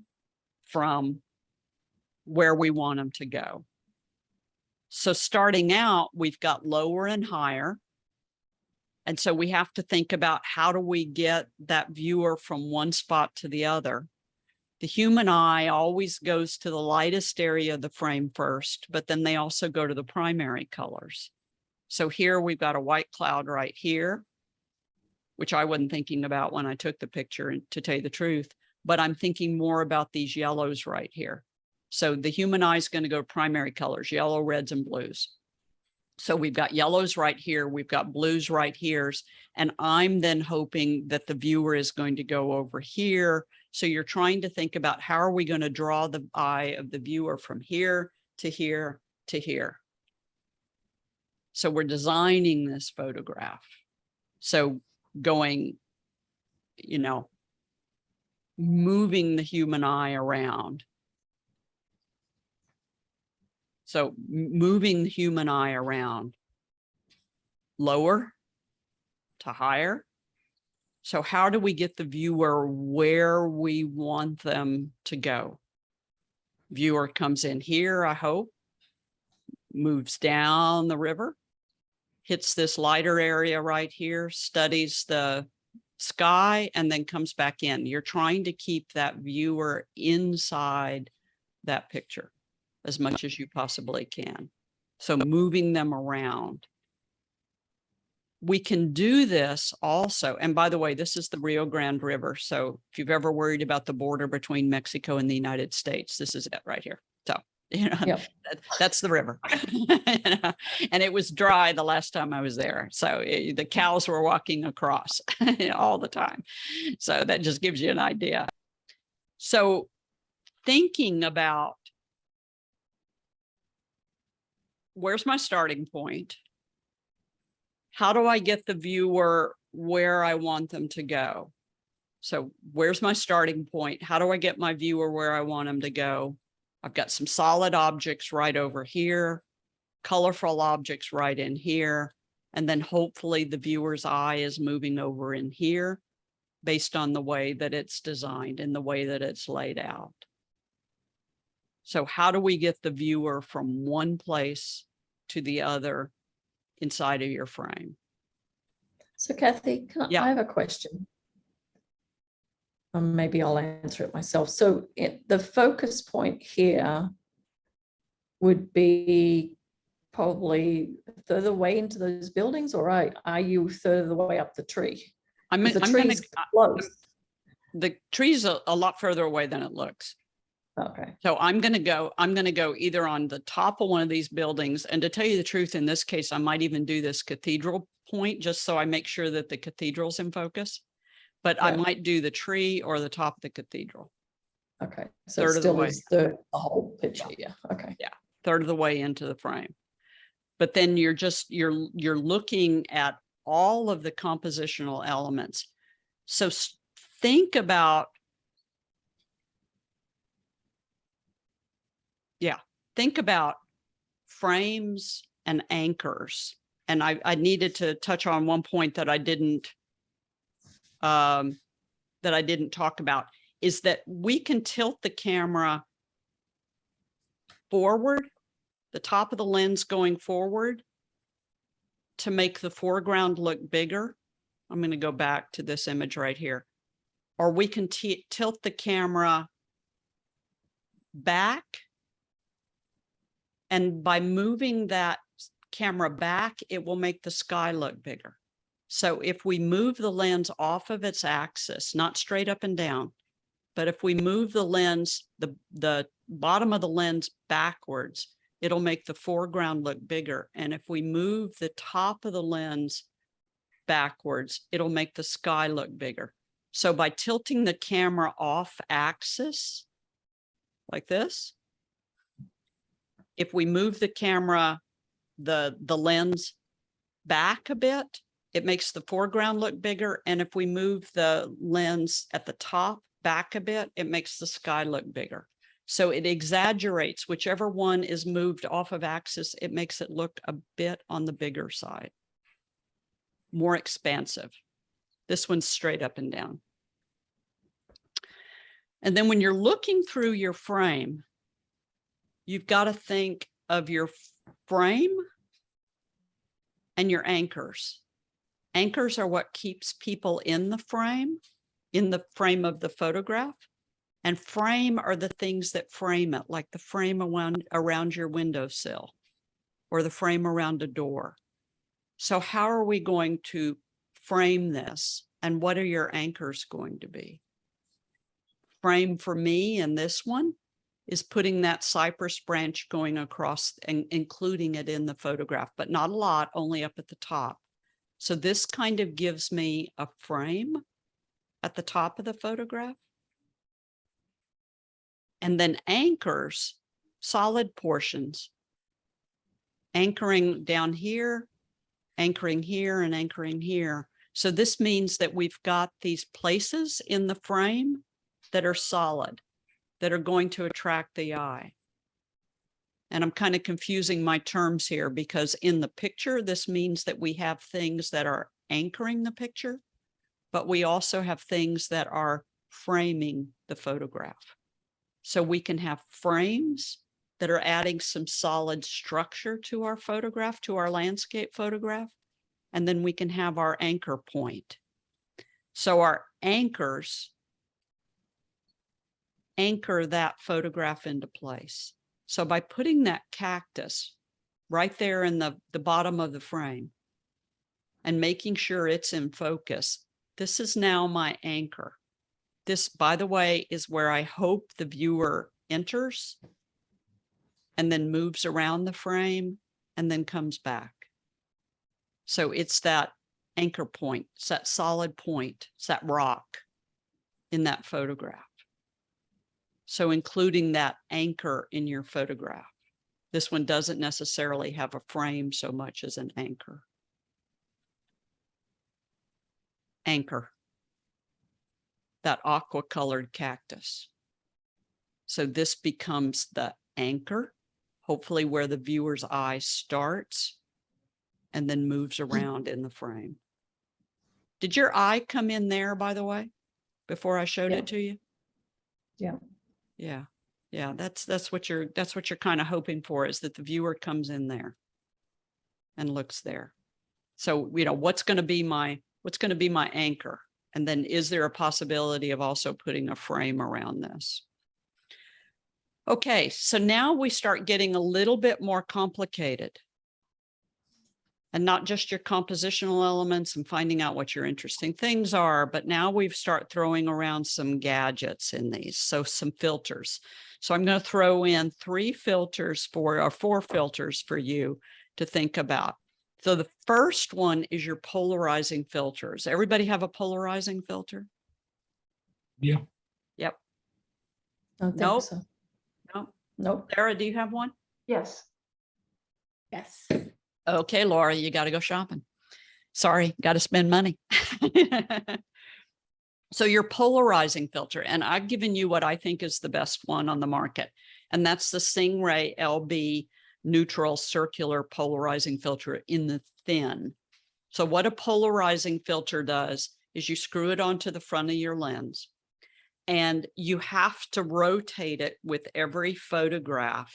from where we want them to go? So starting out, we've got lower and higher. And so we have to think about how do we get that viewer from one spot to the other. The human eye always goes to the lightest area of the frame first, but then they also go to the primary colors. So here we've got a white cloud right here, which I wasn't thinking about when I took the picture, to tell you the truth, but I'm thinking more about these yellows right here. So the human eye is going to go primary colors, yellow, reds, and blues. So we've got yellows right here. We've got blues right here. And I'm then hoping that the viewer is going to go over here. So you're trying to think about how are we going to draw the eye of the viewer from here to here to here. So we're designing this photograph. So going, you know, moving the human eye around. So moving the human eye around, lower to higher. So how do we get the viewer where we want them to go? Viewer comes in here, I hope, moves down the river, hits this lighter area right here, studies the sky, and then comes back in. You're trying to keep that viewer inside that picture as much as you possibly can. So moving them around. We can do this also. And by the way, this is the Rio Grande River. So if you've ever worried about the border between Mexico and the United States, this is it right here. So You know, Yep. that's the river. You know, and it was dry the last time I was there. So the cows were walking across all the time. So that just gives you an idea. So thinking about where's my starting point? How do I get the viewer where I want them to go? So where's my starting point? How do I get my viewer where I want them to go? I've got some solid objects right over here, colorful objects right in here, and then hopefully the viewer's eye is moving over in here based on the way that it's designed and the way that it's laid out. So how do we get the viewer from one place to the other inside of your frame? So Kathy, Yeah. I have a question. Maybe I'll answer it myself. So the focus point here would be probably further away into those buildings, or are you further away up the tree? I'm 'Cause the gonna, tree's close. the tree's a lot further away than it looks. Okay. So I'm going to go either on the top of one of these buildings. And to tell you the truth, in this case, I might even do this cathedral point just so I make sure that the cathedral's in focus. But I Yeah. might do the tree or the top of the cathedral, Okay. So Third it of the still way. is the whole picture. Yeah. Okay. third of the way into the frame. But then you're looking at all of the compositional elements. So think about, frames and anchors. And I needed to touch on one point that I didn't talk about, is that we can tilt the camera forward, the top of the lens going forward, to make the foreground look bigger. I'm going to go back to this image right here. Or we can tilt the camera back. And by moving that camera back, it will make the sky look bigger. So if we move the lens off of its axis, not straight up and down, but if we move the lens, the bottom of the lens backwards, it'll make the foreground look bigger. And if we move the top of the lens backwards, it'll make the sky look bigger. So by tilting the camera off axis like this, if we move the camera, the lens back a bit, it makes the foreground look bigger. And if we move the lens at the top back a bit, it makes the sky look bigger. So it exaggerates whichever one is moved off of axis. It makes it look a bit on the bigger side, more expansive. This one's straight up and down. And then when you're looking through your frame, you've got to think of your frame and your anchors. Anchors are what keeps people in the frame of the photograph. And frame are the things that frame it, like the frame around your windowsill or the frame around a door. So how are we going to frame this? And what are your anchors going to be? Frame for me in this one is putting that cypress branch going across and including it in the photograph, but not a lot, only up at the top. So this kind of gives me a frame at the top of the photograph. And then anchors, solid portions, anchoring down here, anchoring here, and anchoring here. So this means that we've got these places in the frame that are solid, that are going to attract the eye. And I'm kind of confusing my terms here because in the picture, this means that we have things that are anchoring the picture, but we also have things that are framing the photograph. So we can have frames that are adding some solid structure to our photograph, to our landscape photograph, and then we can have our anchor point. So our anchors anchor that photograph into place. So by putting that cactus right there in the bottom of the frame and making sure it's in focus, this is now my anchor. This, by the way, is where I hope the viewer enters and then moves around the frame and then comes back. So it's that anchor point, it's that solid point, it's that rock in that photograph. So including that anchor in your photograph. This one doesn't necessarily have a frame so much as an anchor. Anchor. That aqua colored cactus. So this becomes the anchor, hopefully where the viewer's eye starts and then moves around in the frame. Did your eye come in there, by the way, before I showed Yeah. it to you? Yeah. Yeah. Yeah. That's what you're kind of hoping for, is that the viewer comes in there and looks there. So, you know, what's going to be my anchor? And then is there a possibility of also putting a frame around this? Okay, so now we start getting a little bit more complicated. And not just your compositional elements and finding out what your interesting things are, but now we've start throwing around some gadgets in these. So some filters. So I'm going to throw in 4 filters for you to think about. So the first one is your polarizing filters. Everybody have a polarizing filter? Yeah. Yep. I don't think Nope. so. No. Nope. Sarah, do you have one? Yes. Yes. Okay, Laura, you got to go shopping. Sorry, got to spend money. So your polarizing filter, and I've given you what I think is the best one on the market, and that's the Stingray LB neutral circular polarizing filter in the thin. So what a polarizing filter does is you screw it onto the front of your lens, and you have to rotate it with every photograph.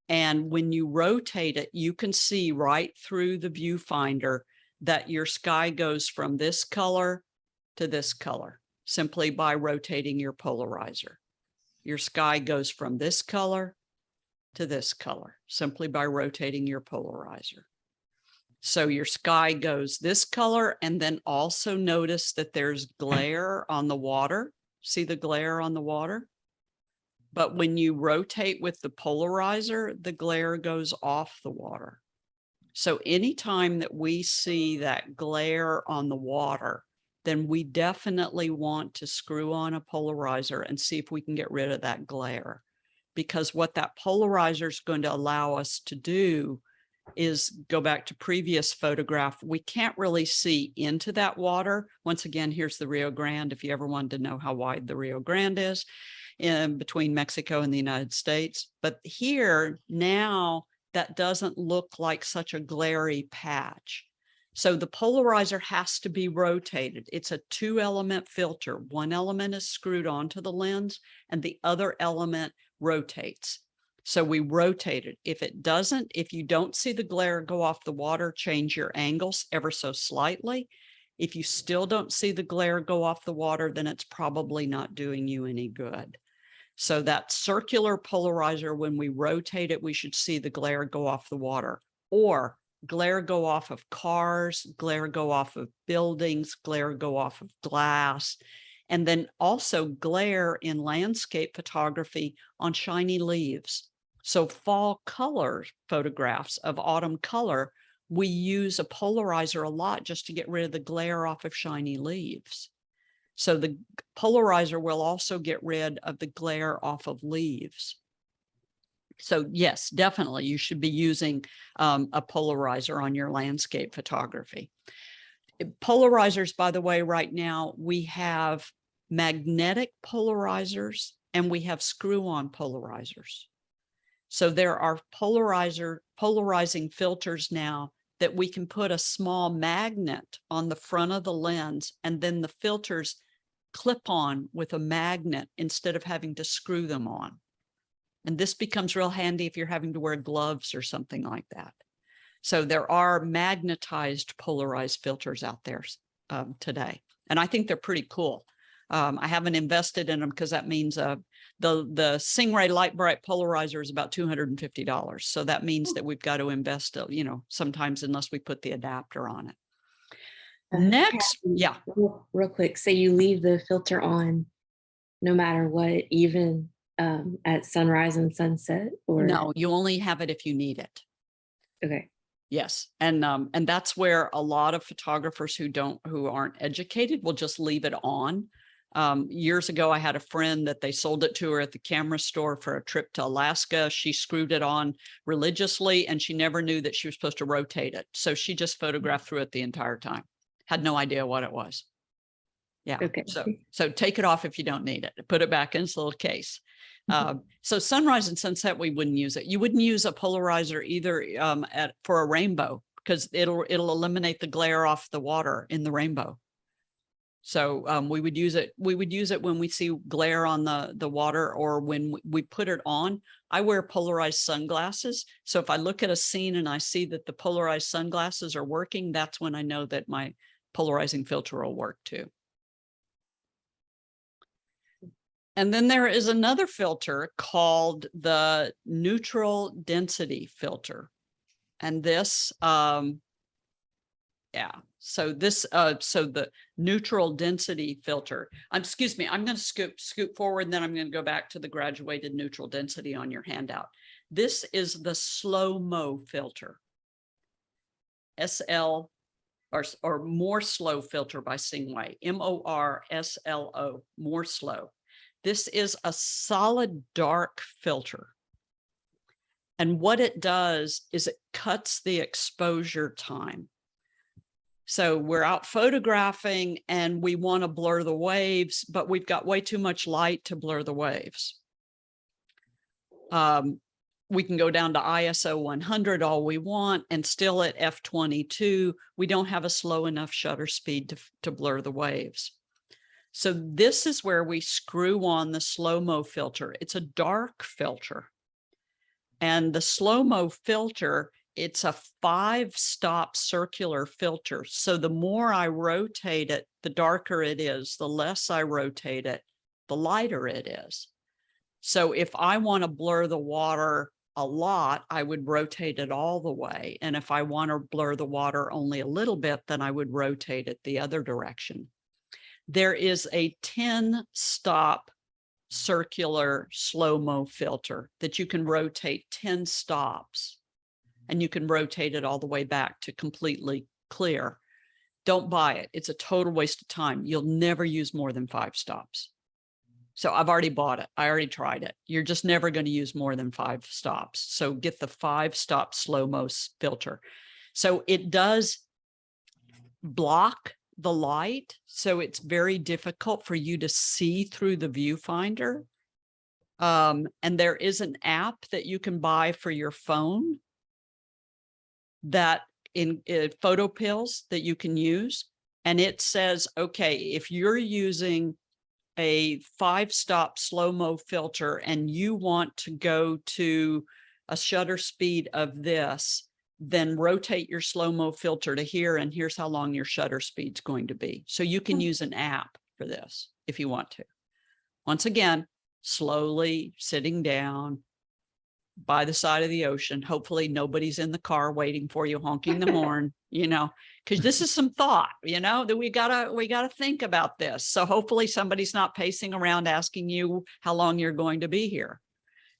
And when you rotate it, you can see right through the viewfinder that your sky goes from this color to this color simply by rotating your polarizer. Your sky goes from this color to this color simply by rotating your polarizer. So your sky goes this color, and then also notice that there's glare on the water. See the glare on the water? But when you rotate with the polarizer, the glare goes off the water. So anytime that we see that glare on the water, then we definitely want to screw on a polarizer and see if we can get rid of that glare. Because what that polarizer is going to allow us to do is go back to previous photograph. We can't really see into that water. Once again, here's the Rio Grande. If you ever wanted to know how wide the Rio Grande is in between Mexico and the United States. But here now that doesn't look like such a glary patch. So the polarizer has to be rotated. It's a 2-element filter. One element is screwed onto the lens and the other element rotates. So we rotate it. If you don't see the glare go off the water, change your angles ever so slightly. If you still don't see the glare go off the water, then it's probably not doing you any good. So that circular polarizer, when we rotate it, we should see the glare go off the water, or glare go off of cars, glare go off of buildings, glare go off of glass, and then also glare in landscape photography on shiny leaves. So fall color photographs of autumn color, we use a polarizer a lot just to get rid of the glare off of shiny leaves. So the polarizer will also get rid of the glare off of leaves. So yes, definitely you should be using a polarizer on your landscape photography. Polarizers, by the way, right now we have magnetic polarizers and we have screw-on polarizers. So there are polarizing filters now that we can put a small magnet on the front of the lens, and then the filters clip on with a magnet instead of having to screw them on. And this becomes real handy if you're having to wear gloves or something like that. So there are magnetized polarized filters out there today. And I think they're pretty cool. I haven't invested in them because that means the Stingray Light Bright polarizer is about $250. So that means that we've got to invest, sometimes unless we put the adapter on it. Next, yeah. Real quick. Say you leave the filter on no matter what, even at sunrise and sunset, or? No, you only have it if you need it. Okay. Yes. And that's where a lot of photographers who aren't educated will just leave it on. Years ago, I had a friend that they sold it to her at the camera store for a trip to Alaska. She screwed it on religiously and she never knew that she was supposed to rotate it. So she just photographed through it the entire time. Had no idea what it was. Yeah. Okay. So take it off if you don't need it. Put it back in its little case. So sunrise and sunset, we wouldn't use it. You wouldn't use a polarizer either for a rainbow because it'll eliminate the glare off the water in the rainbow. So we would use it. We would use it when we see glare on the water or when we put it on. I wear polarized sunglasses. So if I look at a scene and I see that the polarized sunglasses are working, that's when I know that my polarizing filter will work too. And then there is another filter called the neutral density filter. And this, so the neutral density filter, excuse me, I'm going to scoot forward and then I'm going to go back to the graduated neutral density on your handout. This is the slow-mo filter. SL or more slow filter by Singway, MORSLO, more slow. This is a solid dark filter. And what it does is it cuts the exposure time. So we're out photographing and we want to blur the waves, but we've got way too much light to blur the waves. We can go down to ISO 100 all we want and still at f22, we don't have a slow enough shutter speed to blur the waves. So this is where we screw on the slow-mo filter. It's a dark filter. And the slow-mo filter, it's a 5-stop circular filter. So the more I rotate it, the darker it is. The less I rotate it, the lighter it is. So if I want to blur the water a lot, I would rotate it all the way. And if I want to blur the water only a little bit, then I would rotate it the other direction. There is a 10-stop circular slow-mo filter that you can rotate 10 stops and you can rotate it all the way back to completely clear. Don't buy it. It's a total waste of time. You'll never use more than 5 stops. So I've already bought it. I already tried it. You're just never going to use more than 5 stops. So get the 5-stop slow-mo filter. So it does block the light. So it's very difficult for you to see through the viewfinder. And there is an app that you can buy for your phone that in photo pills that you can use. And it says, okay, if you're using a 5-stop slow-mo filter and you want to go to a shutter speed of this, then rotate your slow-mo filter to here, and here's how long your shutter speed's going to be. So you can use an app for this if you want to. Once again, slowly sitting down by the side of the ocean. Hopefully nobody's in the car waiting for you, honking the horn, you know, because this is some thought, you know, that we gotta think about this. So hopefully somebody's not pacing around asking you how long you're going to be here,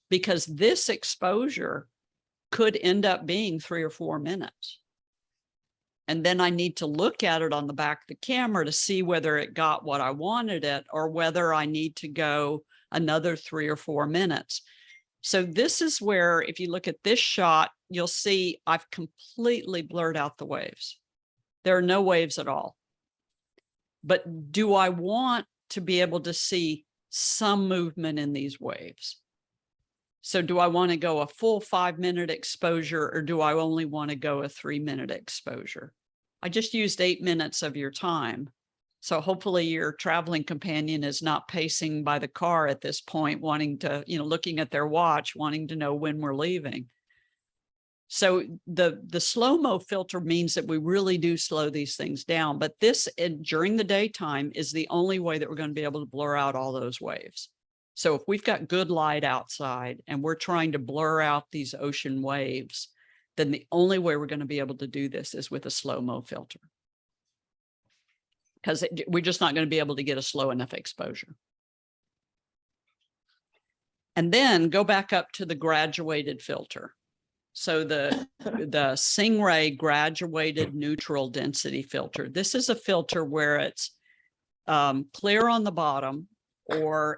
because this exposure could end up being 3 or 4 minutes. And then I need to look at it on the back of the camera to see whether it got what I wanted it or whether I need to go another 3 or 4 minutes. So this is where, if you look at this shot, you'll see I've completely blurred out the waves. There are no waves at all. But do I want to be able to see some movement in these waves? So do I want to go a full 5-minute exposure or do I only want to go a 3-minute exposure? I just used 8 minutes of your time. So hopefully your traveling companion is not pacing by the car at this point, wanting to, you know, looking at their watch, wanting to know when we're leaving. So the slow-mo filter means that we really do slow these things down. But this, during the daytime, is the only way that we're going to be able to blur out all those waves. So if we've got good light outside and we're trying to blur out these ocean waves, then the only way we're going to be able to do this is with a slow-mo filter. Because we're just not going to be able to get a slow enough exposure. And then go back up to the graduated filter. So the Stingray graduated neutral density filter. This is a filter where it's clear on the bottom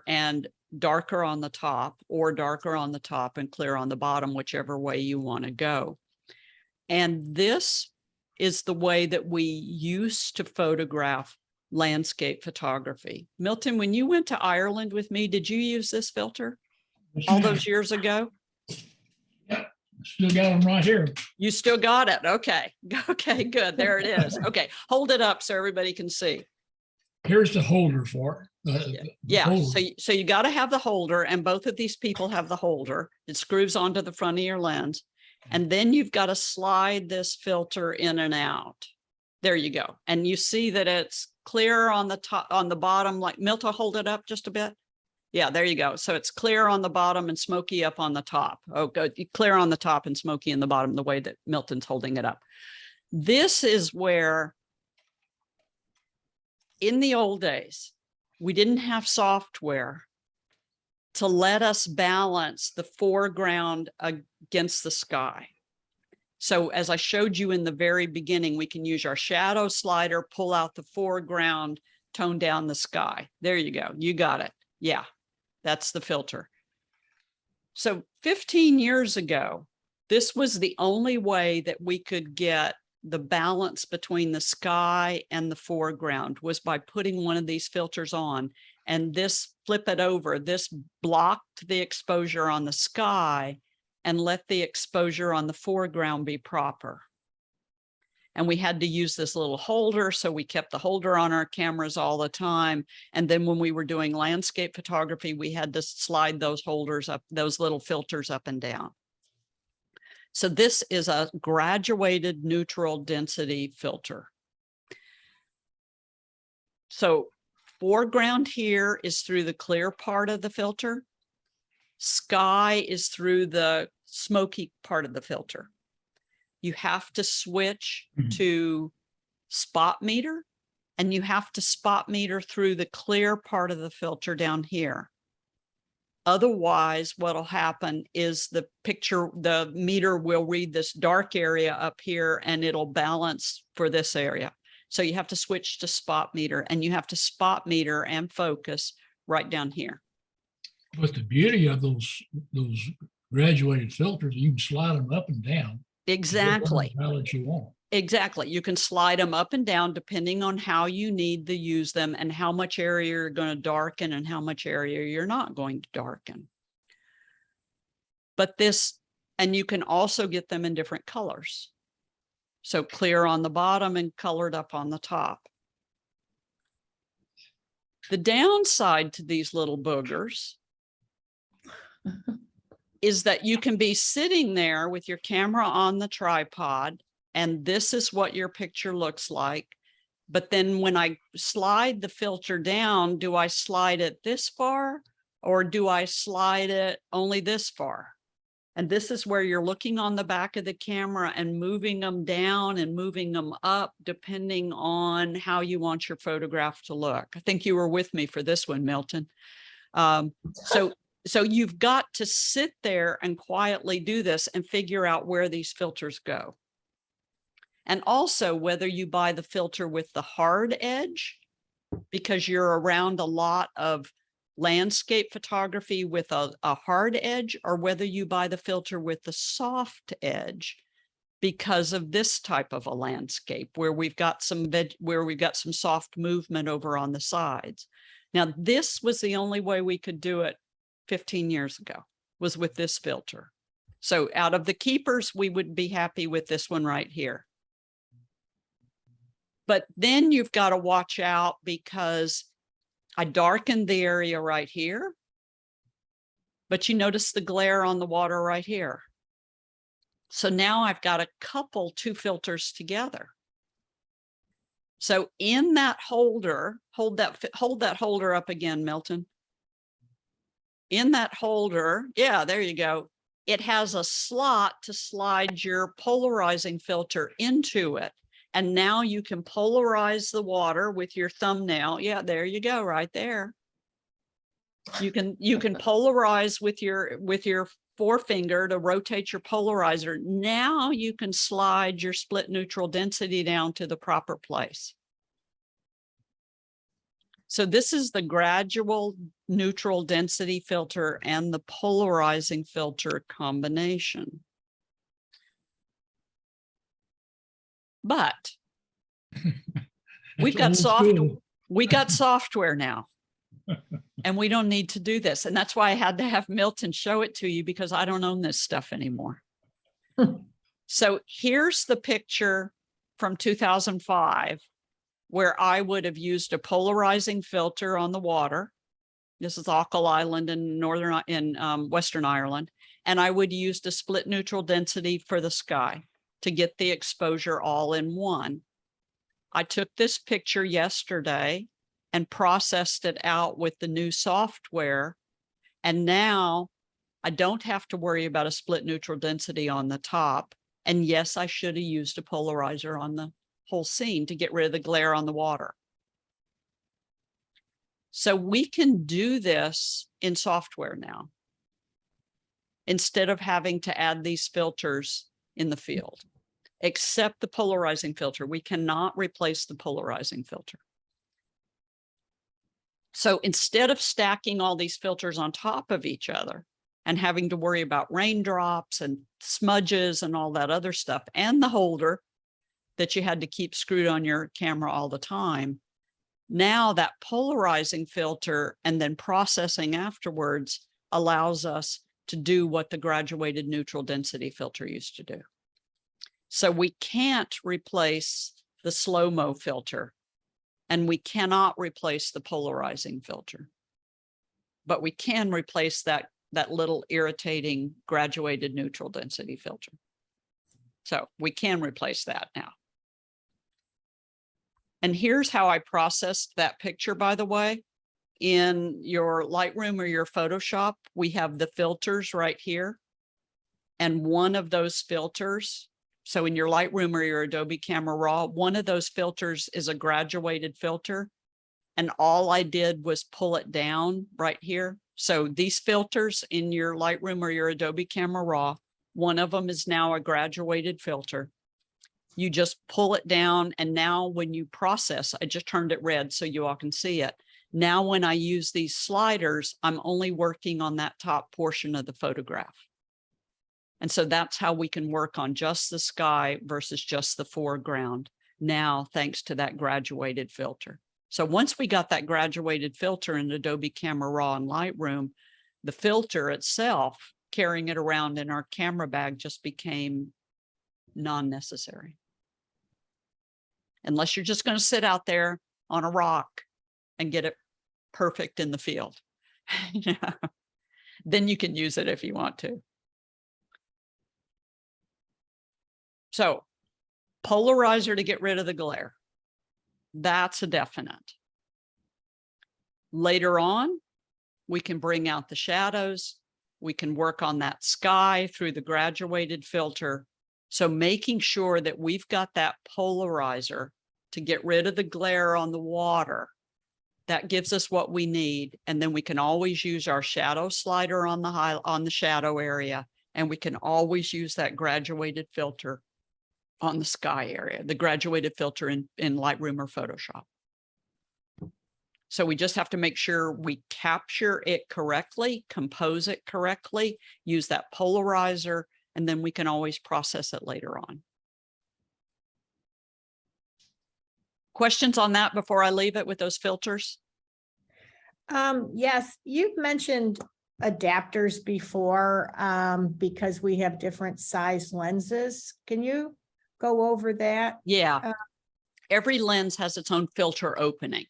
and darker on the top, or darker on the top and clear on the bottom, whichever way you want to go. And this is the way that we used to photograph landscape photography. Milton, when you went to Ireland with me, did you use this filter all those years ago? Still got them right here. You still got it. Okay. Okay, good. There it is. Okay. Hold it up so everybody can see. Here's the holder for it. The Yeah. holder. So you got to have the holder, and both of these people have the holder. It screws onto the front of your lens. And then you've got to slide this filter in and out. There you go. And you see that it's clear on the top, on the bottom, like Milton, hold it up just a bit. Yeah, there you go. So it's clear on the bottom and smoky up on the top. Oh, good. Clear on the top and smoky in the bottom, the way that Milton's holding it up. This is where, in the old days, we didn't have software to let us balance the foreground against the sky. So as I showed you in the very beginning, we can use our shadow slider, pull out the foreground, tone down the sky. There you go. You got it. Yeah, that's the filter. So 15 years ago, this was the only way that we could get the balance between the sky and the foreground, was by putting one of these filters on, and this, flip it over, this blocked the exposure on the sky and let the exposure on the foreground be proper. And we had to use this little holder, so we kept the holder on our cameras all the time. And then when we were doing landscape photography, we had to slide those holders up, those little filters up and down. So this is a graduated neutral density filter. So foreground here is through the clear part of the filter. Sky is through the smoky part of the filter. You have to switch to spot meter, and you have to spot meter through the clear part of the filter down here. Otherwise, what'll happen is the meter will read this dark area up here and it'll balance for this area. So you have to switch to spot meter, and you have to spot meter and focus right down here. But the beauty of those graduated filters, you can slide them up and down. Exactly. Balance you want. Exactly. You can slide them up and down depending on how you need to use them and how much area you're going to darken and how much area you're not going to darken. But this, and you can also get them in different colors. So clear on the bottom and colored up on the top. The downside to these little boogers is that you can be sitting there with your camera on the tripod, and this is what your picture looks like. But then when I slide the filter down, do I slide it this far, or do I slide it only this far? And this is where you're looking on the back of the camera and moving them down and moving them up, depending on how you want your photograph to look. I think you were with me for this one, Milton. So you've got to sit there and quietly do this and figure out where these filters go. And also whether you buy the filter with the hard edge, because you're around a lot of landscape photography with a hard edge, or whether you buy the filter with the soft edge because of this type of a landscape where we've got some soft movement over on the sides. Now, this was the only way we could do it 15 years ago, was with this filter. So out of the keepers, we would be happy with this one right here. But then you've got to watch out, because I darkened the area right here, but you notice the glare on the water right here. So now I've got to couple two filters together. So in that holder, hold that holder up again, Milton. In that holder, yeah, there you go. It has a slot to slide your polarizing filter into it. And now you can polarize the water with your thumbnail. Yeah, there you go, right there. You can polarize with your forefinger to rotate your polarizer. Now you can slide your split neutral density down to the proper place. So this is the gradual neutral density filter and the polarizing filter combination. But we've got That's old school. we got software now. And we don't need to do this. And that's why I had to have Milton show it to you, because I don't own this stuff anymore. So here's the picture from 2005, where I would have used a polarizing filter on the water. This is Achill Island in Western Ireland. And I would use the split neutral density for the sky to get the exposure all in one. I took this picture yesterday and processed it out with the new software. And now I don't have to worry about a split neutral density on the top. And yes, I should have used a polarizer on the whole scene to get rid of the glare on the water. So we can do this in software now, instead of having to add these filters in the field, except the polarizing filter. We cannot replace the polarizing filter. So instead of stacking all these filters on top of each other and having to worry about raindrops and smudges and all that other stuff, and the holder that you had to keep screwed on your camera all the time, now that polarizing filter and then processing afterwards allows us to do what the graduated neutral density filter used to do. So we can't replace the slow-mo filter, and we cannot replace the polarizing filter, but we can replace that little irritating graduated neutral density filter. So we can replace that now. And here's how I processed that picture, by the way. In your Lightroom or your Photoshop, we have the filters right here. And one of those filters, so in your Lightroom or your Adobe Camera Raw, one of those filters is a graduated filter. And all I did was pull it down right here. So these filters in your Lightroom or your Adobe Camera Raw, one of them is now a graduated filter. You just pull it down. And now when you process, I just turned it red so you all can see it. Now, when I use these sliders, I'm only working on that top portion of the photograph. And so that's how we can work on just the sky versus just the foreground now, thanks to that graduated filter. So once we got that graduated filter in Adobe Camera Raw and Lightroom, the filter itself, carrying it around in our camera bag, just became non-necessary. Unless you're just going to sit out there on a rock and get it perfect in the field. Then you can use it if you want to. So polarizer to get rid of the glare. That's a definite. Later on, we can bring out the shadows. We can work on that sky through the graduated filter. So making sure that we've got that polarizer to get rid of the glare on the water, that gives us what we need. And then we can always use our shadow slider on the shadow area. And we can always use that graduated filter on the sky area, the graduated filter in Lightroom or Photoshop. So we just have to make sure we capture it correctly, compose it correctly, use that polarizer, and then we can always process it later on. Questions on that before I leave it with those filters? Yes, you've mentioned adapters before because we have different size lenses. Can you go over that? Yeah. Every lens has its own filter opening.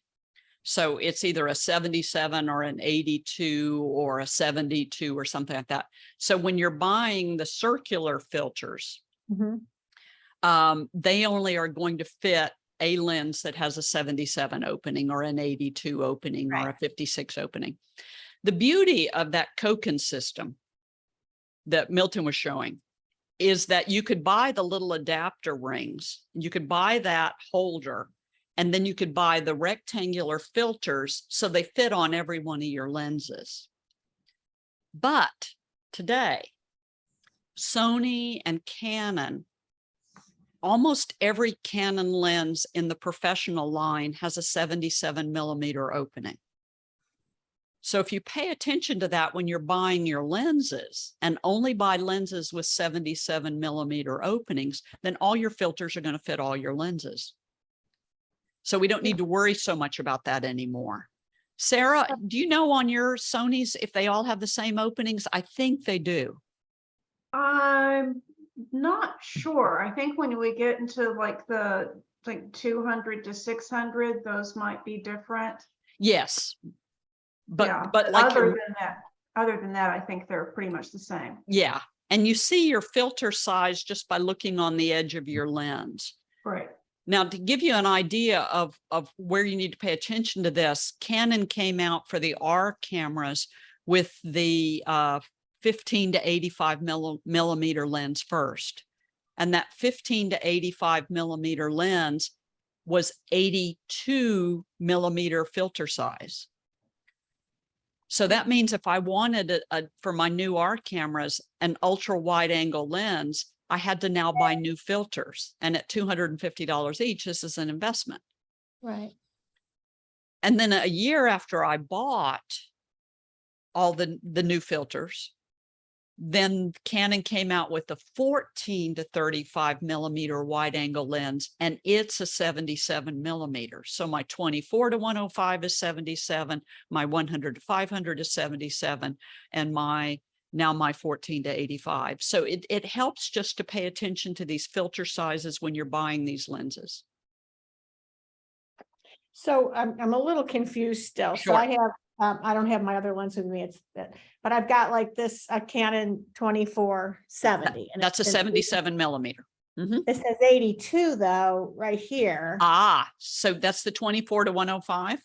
So it's either a 77 or an 82 or a 72 or something like that. So when you're buying the circular filters, they only are going to fit a lens that has a 77 opening or an 82 opening or a 56 opening. The beauty of that Koken system that Milton was showing is that you could buy the little adapter rings. You could buy that holder And then you could buy the rectangular filters so they fit on every one of your lenses. But today, Sony and Canon, almost every Canon lens in the professional line has a 77 millimeter opening. So if you pay attention to that when you're buying your lenses and only buy lenses with 77 millimeter openings, then all your filters are going to fit all your lenses. So we don't need to worry so much about that anymore. Sarah, do you know on your Sonys if they all have the same openings? I think they do. I'm not sure. I think when we get into like the 200 to 600, those might be different. Yes. Yeah, But like other than that, I think they're pretty much the same. yeah. And you see your filter size just by looking on the edge of your lens. Right. Now, to give you an idea of where you need to pay attention to this, Canon came out for the R cameras with the 15 to 85 millimeter lens first. And that 15 to 85 millimeter lens was 82 millimeter filter size. So that means if I wanted for my new R cameras, an ultra wide angle lens, I had to now buy new filters. And at $250 each, this is an investment. Right. And then a year after I bought all the new filters, then Canon came out with the 14 to 35 millimeter wide angle lens, and it's a 77 millimeter. So my 24 to 105 is 77, my 100 to 500 is 77, and now my 14 to 85. So it helps just to pay attention to these filter sizes when you're buying these lenses. So I'm a little confused still. So Sure. I have, I don't have my other lens with me. But I've got like this, a Canon 2470. and That's a it says 77 millimeter. Mhm. It says 82 though, right here. Ah, so that's the 24 to 105.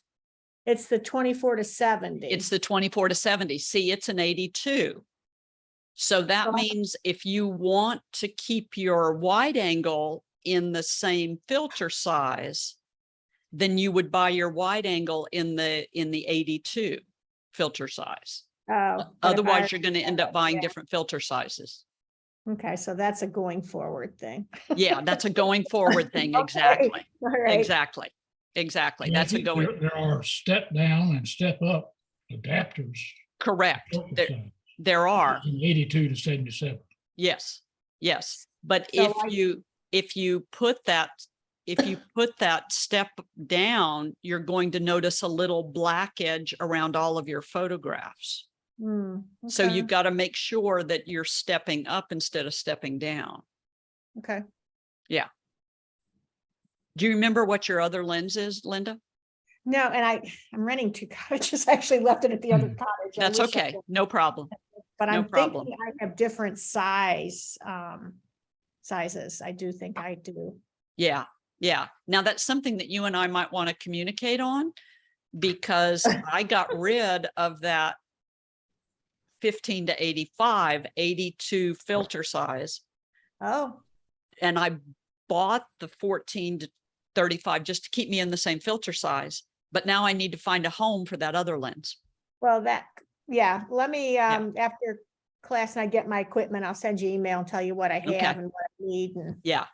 It's the 24 to 70. It's the 24 to 70. See, it's an 82. So that Well- means if you want to keep your wide angle in the same filter size, then you would buy your wide angle in the 82 filter size. Oh, but if Otherwise, I- you're going to end up buying yeah. different filter sizes. Okay, so that's a going forward thing. Yeah, that's a going forward thing. Okay. Exactly. All right. Exactly. Exactly. Yeah, I That's a think going, There are step down and step up adapters. correct. filter There, size, there are. from 82 to 77. Yes, yes. But So if you put that step down, you're going to notice a little black edge around all of your photographs. So okay, you've got to make sure that you're stepping up instead of stepping down. okay. Do you remember what your other lens is, Linda? No, and I'm renting two cottages. I actually left it at the other cottage. I That's wish I okay. did, No problem. But no I'm problem. thinking I have different sizes. I do think I do. Yeah, yeah. Now that's something that you and I might want to communicate on, because I got rid of that 15 to 85, 82 filter size. Oh, And I bought the 14 to 35 just to keep me in the same filter size. But now I need to find a home for that other lens. well, yeah, let me, after class and I get my equipment, I'll send you email and tell you what I have Okay. and what I need and Yeah,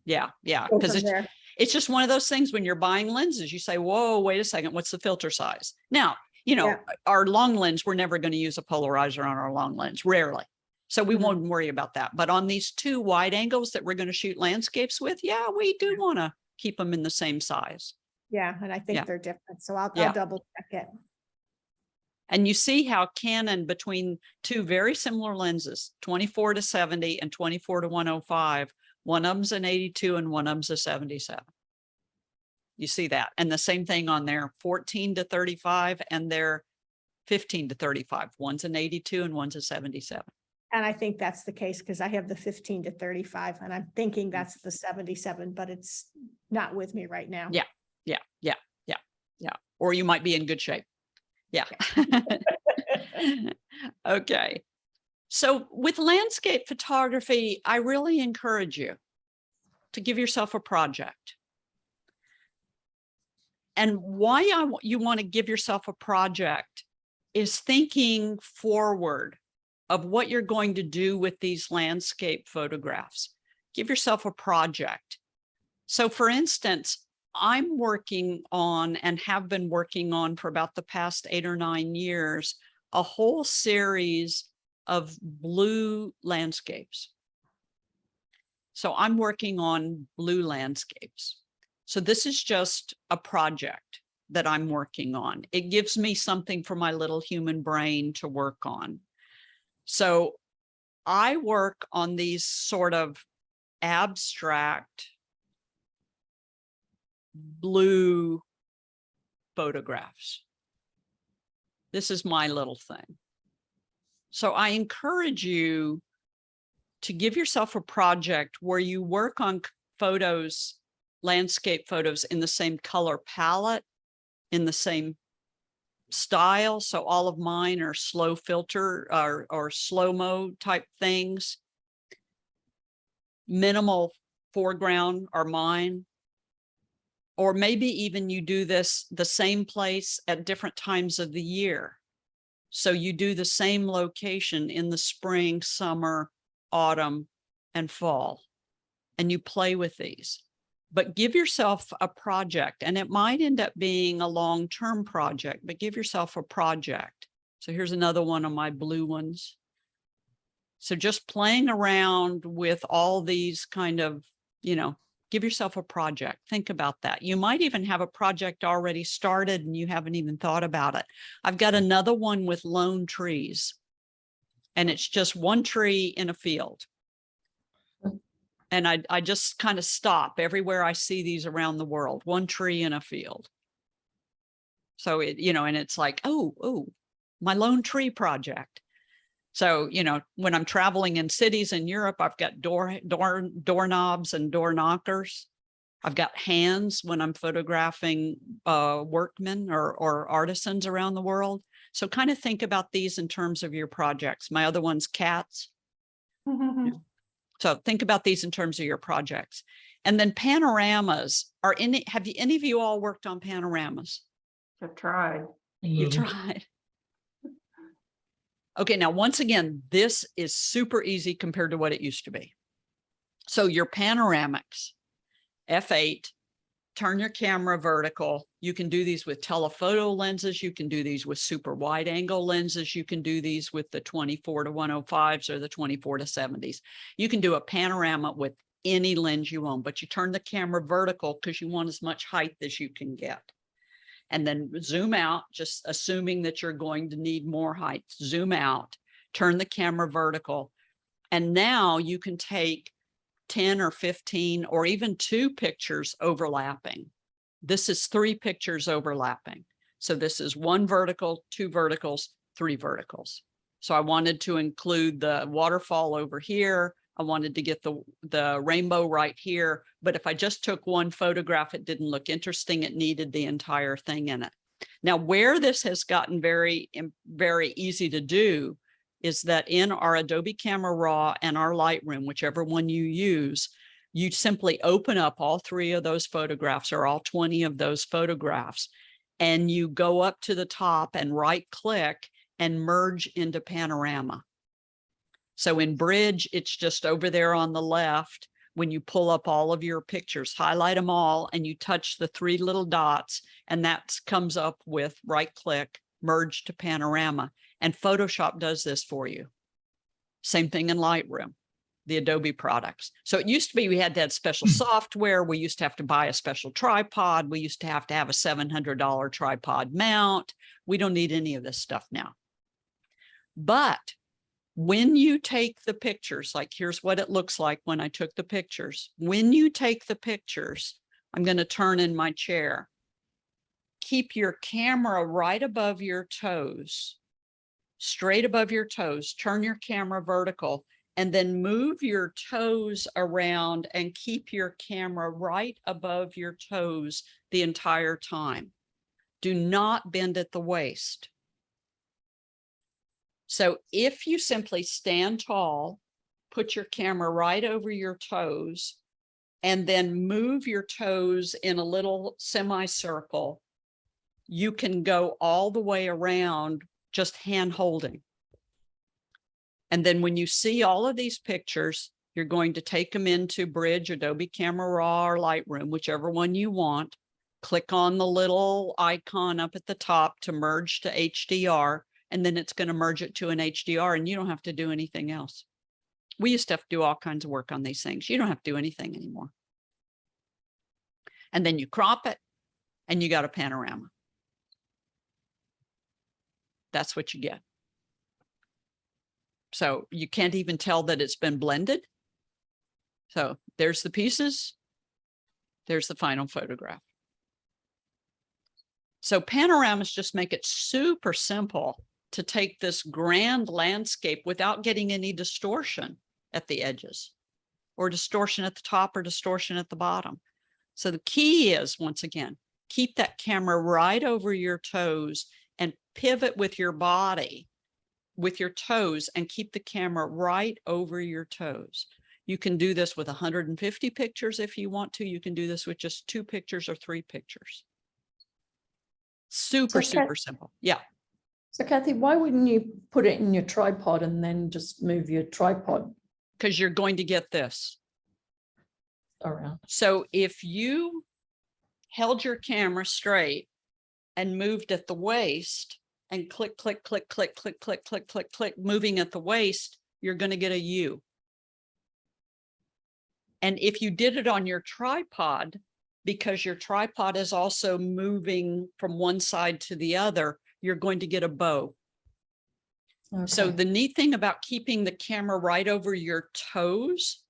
yeah, yeah. go Because from there. it's just one of those things when you're buying lenses, you say, whoa, wait a second, what's the filter size? Now, Yeah. our long lens, we're never going to use a polarizer on our long lens, rarely. So we Mhm. won't worry about that. But on these two wide angles that we're going to shoot landscapes with, yeah, we do want to keep them in the same size. Yeah, and I Yeah. think they're different, so I'll Yeah. double check it. And you see how Canon, between two very similar lenses, 24 to 70 and 24 to 105, one of them's an 82 and one of them's a 77. You see that. And the same thing on their 14 to 35 and their 15 to 35. One's an 82 and one's a 77. And I think that's the case because I have the 15 to 35 and I'm thinking that's the 77, but it's not with me right now. Yeah. Yeah. Or you might be in good shape. Yeah. Okay. So with landscape photography, I really encourage you to give yourself a project. And why you want to give yourself a project is thinking forward of what you're going to do with these landscape photographs. Give yourself a project. So for instance, I'm working on and have been working on for about the past 8 or 9 years, a whole series of blue landscapes. So I'm working on blue landscapes. So this is just a project that I'm working on. It gives me something for my little human brain to work on. So I work on these sort of abstract blue photographs. This is my little thing. So I encourage you to give yourself a project where you work on photos, landscape photos in the same color palette, in the same style. So all of mine are slow filter or slow-mo type things. Minimal foreground are mine. Or maybe even you do this the same place at different times of the year. So you do the same location in the spring, summer, autumn, and fall, and you play with these. But give yourself a project, and it might end up being a long-term project, but give yourself a project. So here's another one of my blue ones. So just playing around with all these kind of, you know, give yourself a project. Think about that. You might even have a project already started and you haven't even thought about it. I've got another one with lone trees, and it's just one tree in a field. And I just kind of stop everywhere I see these around the world, one tree in a field. So it, you know, and it's like, oh, my lone tree project. So, you know, when I'm traveling in cities in Europe, I've got doorknobs and door knockers. I've got hands when I'm photographing workmen or artisans around the world. So kind of think about these in terms of your projects. My other one's cats. So think about these in terms of your projects. And then panoramas are have any of you all worked on panoramas? I've tried. You tried. Okay, now, once again, this is super easy compared to what it used to be. So your panoramics, F8, turn your camera vertical. You can do these with telephoto lenses. You can do these with super wide angle lenses. You can do these with the 24 to 105s or the 24 to 70s. You can do a panorama with any lens you want, but you turn the camera vertical because you want as much height as you can get. And then zoom out, just assuming that you're going to need more height. Zoom out, turn the camera vertical. And now you can take 10 or 15 or even 2 pictures overlapping. This is 3 pictures overlapping. So this is 1 vertical, 2 verticals, 3 verticals. So I wanted to include the waterfall over here. I wanted to get the rainbow right here. But if I just took 1 photograph, it didn't look interesting. It needed the entire thing in it. Now, where this has gotten very, very easy to do is that in our Adobe Camera Raw and our Lightroom, whichever one you use, you simply open up all 3 of those photographs or all 20 of those photographs, and you go up to the top and right click and merge into panorama. So in Bridge, it's just over there on the left. When you pull up all of your pictures, highlight them all, and you touch the 3 little dots, and that comes up with right click, merge to panorama. And Photoshop does this for you. Same thing in Lightroom, the Adobe products. So it used to be we had to have special software. We used to have to buy a special tripod. We used to have a $700 tripod mount. We don't need any of this stuff now. But when you take the pictures, like here's what it looks like when I took the pictures. When you take the pictures, I'm going to turn in my chair. Keep your camera right above your toes, straight above your toes. Turn your camera vertical and then move your toes around and keep your camera right above your toes the entire time. Do not bend at the waist. So if you simply stand tall, put your camera right over your toes, and then move your toes in a little semicircle you can go all the way around just hand holding. And then when you see all of these pictures, you're going to take them into Bridge, Adobe Camera Raw, or Lightroom, whichever one you want. Click on the little icon up at the top to merge to HDR, and then it's going to merge it to an HDR, and you don't have to do anything else. We used to have to do all kinds of work on these things. You don't have to do anything anymore. And then you crop it, and you got a panorama. That's what you get. So you can't even tell that it's been blended. So there's the pieces. There's the final photograph. So panoramas just make it super simple to take this grand landscape without getting any distortion at the edges, or distortion at the top, or distortion at the bottom. So the key is, once again, keep that camera right over your toes and pivot with your body, with your toes, and keep the camera right over your toes. You can do this with 150 pictures if you want to. You can do this with just 2 pictures or 3 pictures. Super, Okay. super simple. Yeah. So Kathy, why wouldn't you put it in your tripod and then just move your tripod Because you're going to get this. around? So if you held your camera straight and moved at the waist and click, click, click, click, click, click, click, click, click, moving at the waist, you're going to get a U. And if you did it on your tripod, because your tripod is also moving from one side to the other, you're going to get a bow. So Okay. the neat thing about keeping the camera right over your toes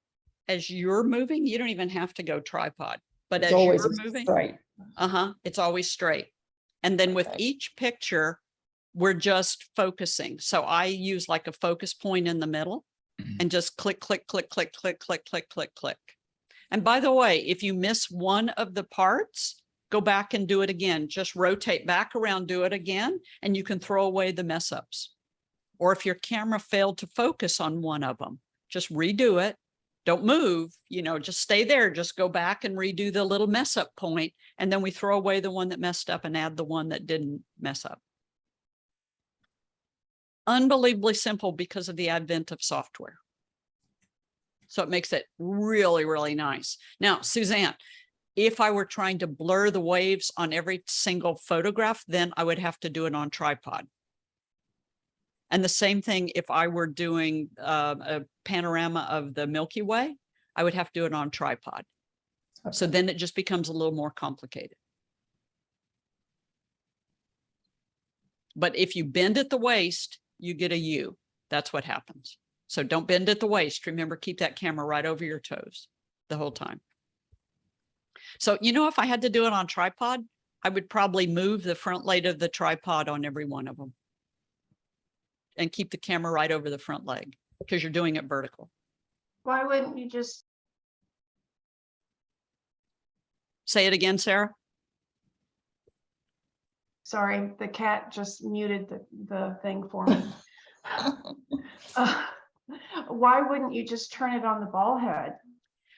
as you're moving, you don't even have to go tripod, but It's as always you're moving, straight. it's always straight. And then with Okay. each picture, we're just focusing. So I use like a focus point in the middle and just click, click, click, click, click, click, click, click, click. And by the way, if you miss one of the parts, go back and do it again. Just rotate back around, do it again, and you can throw away the mess ups. Or if your camera failed to focus on one of them, just redo it. Don't move, just stay there. Just go back and redo the little mess up point. And then we throw away the one that messed up and add the one that didn't mess up. Unbelievably simple because of the advent of software. So it makes it really, really nice. Now, Suzanne, if I were trying to blur the waves on every single photograph, then I would have to do it on tripod. And the same thing if I were doing a panorama of the Milky Way, I would have to do it on tripod. So Okay. then it just becomes a little more complicated. But if you bend at the waist, you get a U. That's what happens. So don't bend at the waist. Remember, keep that camera right over your toes the whole time. So, if I had to do it on tripod, I would probably move the front leg of the tripod on every one of them and keep the camera right over the front leg because you're doing it vertical. Why wouldn't you just, Say it again, Sarah. sorry, the cat just muted the thing for me. Why wouldn't you just turn it on the ball head?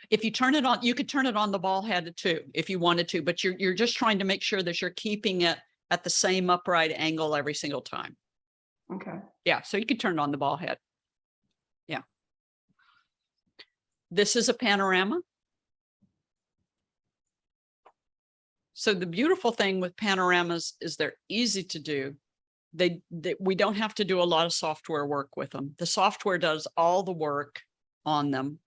If you turn it on, you could turn it on the ball head too, if you wanted to, but you're just trying to make sure that you're keeping it at the same upright angle every single time. Okay. Yeah, so you could turn it on the ball head. Yeah. This is a panorama. So the beautiful thing with panoramas is they're easy to do. We don't have to do a lot of software work with them. The software does all the work on them.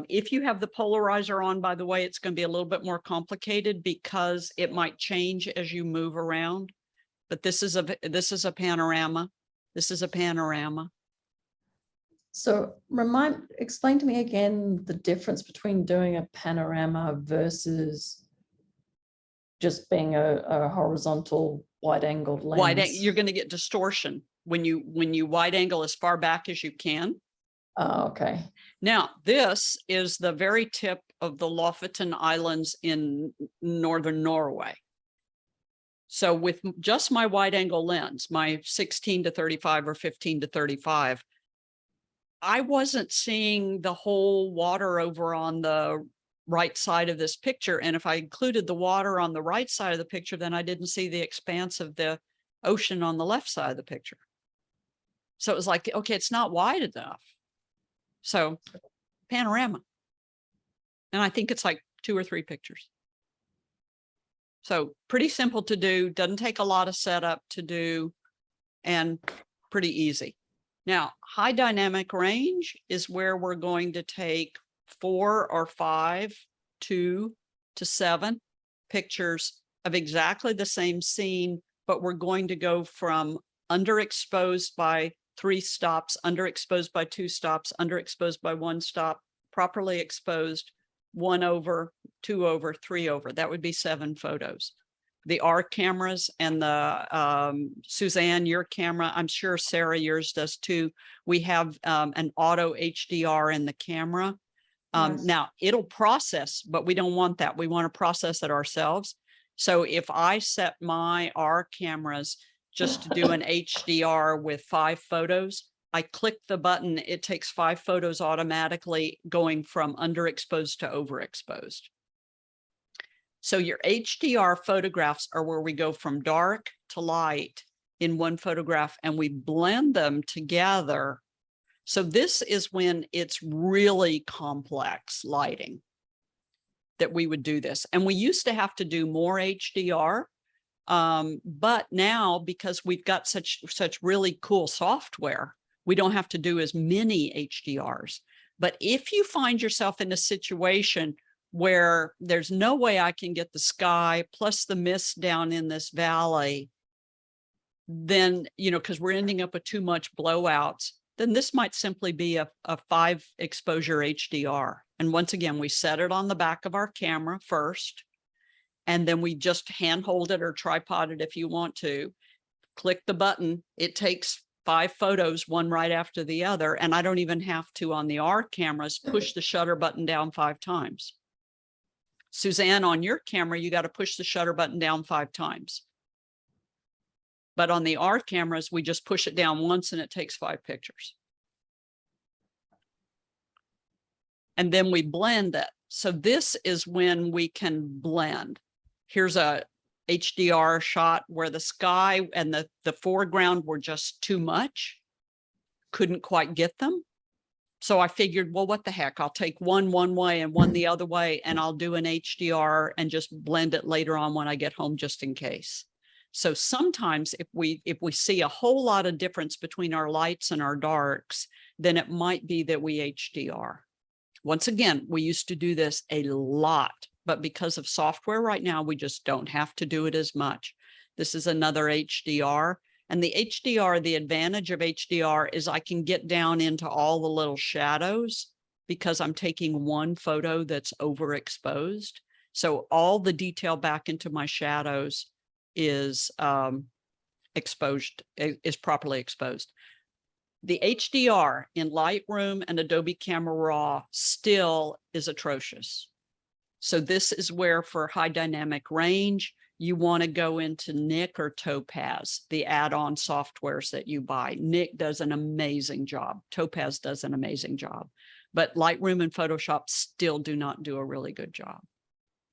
If you have the polarizer on, by the way, it's going to be a little bit more complicated because it might change as you move around. But this is a panorama. This is a panorama. So explain to me again the difference between doing a panorama versus just being a horizontal wide-angled lens. You're going to get distortion when you wide angle as far back as you can. Oh, okay. Now, this is the very tip of the Lofoten Islands in northern Norway. So with just my wide angle lens, my 16 to 35 or 15 to 35, I wasn't seeing the whole water over on the right side of this picture. And if I included the water on the right side of the picture, then I didn't see the expanse of the ocean on the left side of the picture. So it was like, okay, it's not wide enough. So panorama. And I think it's like 2 or 3 pictures. So pretty simple to do, doesn't take a lot of setup to do, and pretty easy. Now, high dynamic range is where we're going to take 4 or 5, 2 to 7 pictures of exactly the same scene, but we're going to go from underexposed by 3 stops, underexposed by 2 stops, underexposed by 1 stop, properly exposed, 1 over, 2 over, 3 over. That would be 7 photos. The R cameras and the Suzanne, your camera, I'm sure Sarah, yours does too. We have an auto HDR in the camera. Yes. Now it'll process, but we don't want that. We want to process it ourselves. So if I set my R cameras just to do an HDR with 5 photos, I click the button, it takes 5 photos automatically going from underexposed to overexposed. So your HDR photographs are where we go from dark to light in one photograph and we blend them together. So this is when it's really complex lighting that we would do this. And we used to have to do more HDR. But now, because we've got such really cool software, we don't have to do as many HDRs. But if you find yourself in a situation where there's no way I can get the sky plus the mist down in this valley, then, you know, because we're ending up with too much blowouts, then this might simply be a 5 exposure HDR. And once again, we set it on the back of our camera first, and then we just handhold it or tripod it if you want to. Click the button. It takes 5 photos, one right after the other. And I don't even have to, on the R cameras, push the shutter button down 5 times. Suzanne, on your camera, you got to push the shutter button down 5 times. But on the R cameras, we just push it down once and it takes 5 pictures. And then we blend it. So this is when we can blend. Here's a HDR shot where the sky and the foreground were just too much. Couldn't quite get them. So I figured, well, what the heck? I'll take one way and one the other way, and I'll do an HDR and just blend it later on when I get home, just in case. So sometimes if we see a whole lot of difference between our lights and our darks, then it might be that we HDR. Once again, we used to do this a lot, but because of software right now, we just don't have to do it as much. This is another HDR. And the HDR, the advantage of HDR is I can get down into all the little shadows because I'm taking one photo that's overexposed. So all the detail back into my shadows is exposed, is properly exposed. The HDR in Lightroom and Adobe Camera Raw still is atrocious. So this is where, for high dynamic range, you want to go into Nik or Topaz, the add-on softwares that you buy. Nik does an amazing job. Topaz does an amazing job. But Lightroom and Photoshop still do not do a really good job.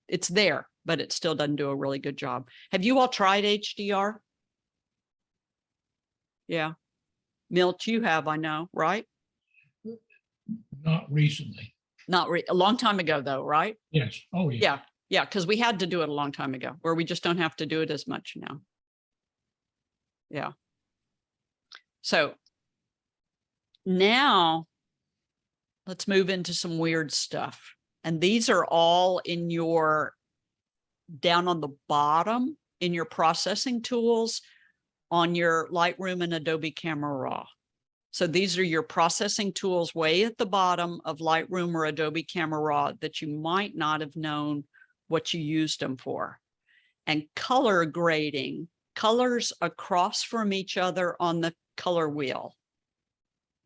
It's there, but it still doesn't do a really good job. Have you all tried HDR? Yeah. Milt, you have, I know, right? Not recently. Not a long time ago, though, right? Yes. Oh, yeah. Yeah. Yeah, because we had to do it a long time ago, where we just don't have to do it as much now. Yeah. So now let's move into some weird stuff. And these are all in your, down on the bottom in your processing tools on your Lightroom and Adobe Camera Raw. So these are your processing tools way at the bottom of Lightroom or Adobe Camera Raw that you might not have known what you used them for. And color grading, colors across from each other on the color wheel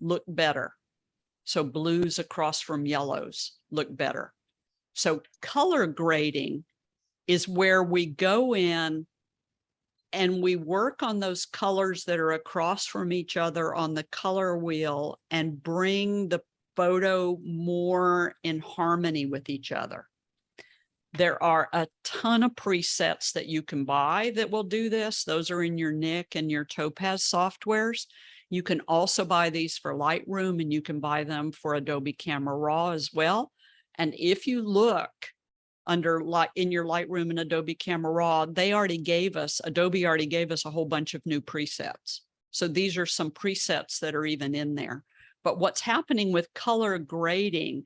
look better. So blues across from yellows look better. So color grading is where we go in and we work on those colors that are across from each other on the color wheel and bring the photo more in harmony with each other. There are a ton of presets that you can buy that will do this. Those are in your Nik and your Topaz softwares. You can also buy these for Lightroom, and you can buy them for Adobe Camera Raw as well. And if you look under in your Lightroom and Adobe Camera Raw, Adobe already gave us a whole bunch of new presets. So these are some presets that are even in there. But what's happening with color grading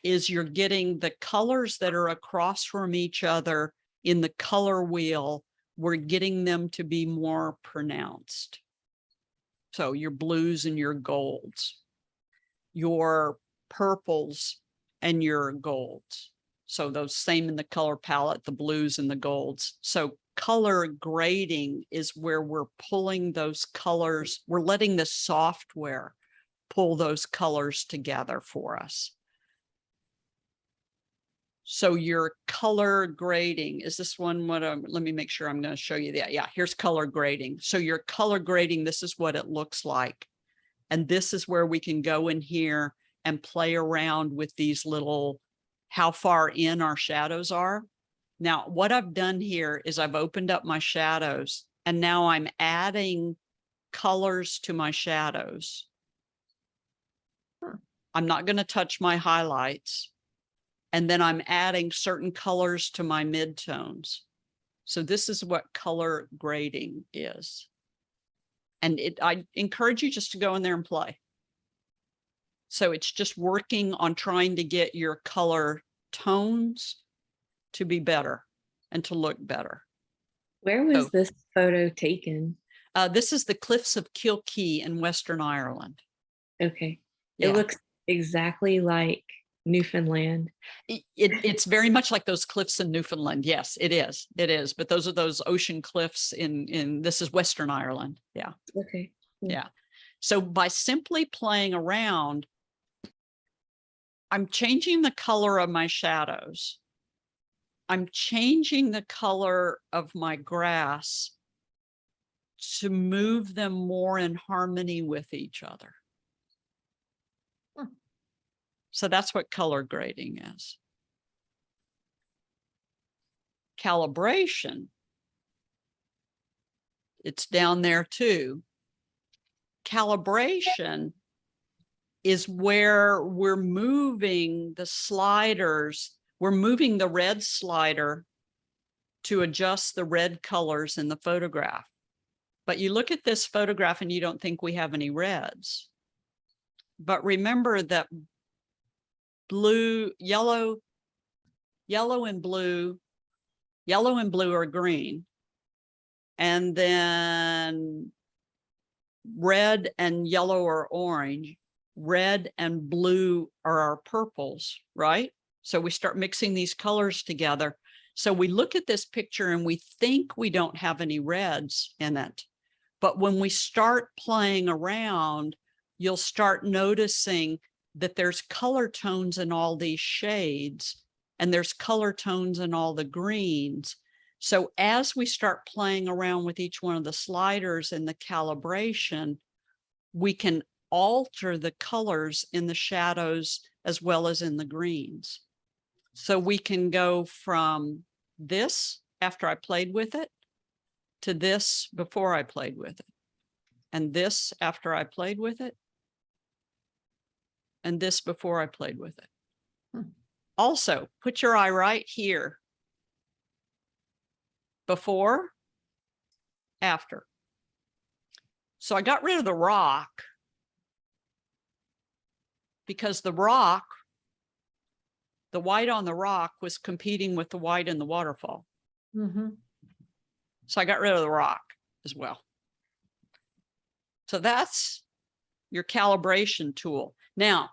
is you're getting the colors that are across from each other in the color wheel. We're getting them to be more pronounced. So your blues and your golds, your purples and your golds. So those same in the color palette, the blues and the golds. So color grading is where we're pulling those colors. We're letting the software pull those colors together for us. So your color grading, is this one what let me make sure I'm going to show you that. Yeah, here's color grading. So your color grading, this is what it looks like. And this is where we can go in here and play around with these little, how far in our shadows are. Now, what I've done here is I've opened up my shadows, and now I'm adding colors to my shadows. I'm not going to touch my highlights. And then I'm adding certain colors to my midtones. So this is what color grading is. And I encourage you just to go in there and play. So it's just working on trying to get your color tones to be better and to look better. Where was Oh. this photo taken? This is the Cliffs of Kilkee in Western Ireland. Okay. Yeah. It looks exactly like Newfoundland. It's very much like those cliffs in Newfoundland. Yes, it is. It is. But those are those ocean cliffs in this is Western Ireland. Yeah. Okay. Yeah. So by simply playing around, I'm changing the color of my shadows. I'm changing the color of my grass to move them more in harmony with each other. So that's what color grading is. Calibration, it's down there too. Calibration is where we're moving the sliders. We're moving the red slider to adjust the red colors in the photograph. But you look at this photograph and you don't think we have any reds. But remember that yellow and blue are green. And then red and yellow are orange. Red and blue are our purples, right? So we start mixing these colors together. So we look at this picture and we think we don't have any reds in it. But when we start playing around, you'll start noticing that there's color tones in all these shades, and there's color tones in all the greens. So as we start playing around with each one of the sliders in the calibration, we can alter the colors in the shadows as well as in the greens. So we can go from this after I played with it to this before I played with it, and this after I played with it, and this before I played with it. Also, put your eye right here. Before, after. So I got rid of the rock because the rock, the white on the rock was competing with the white in the waterfall. Mm-hmm. So I got rid of the rock as well. So that's your calibration tool. Now,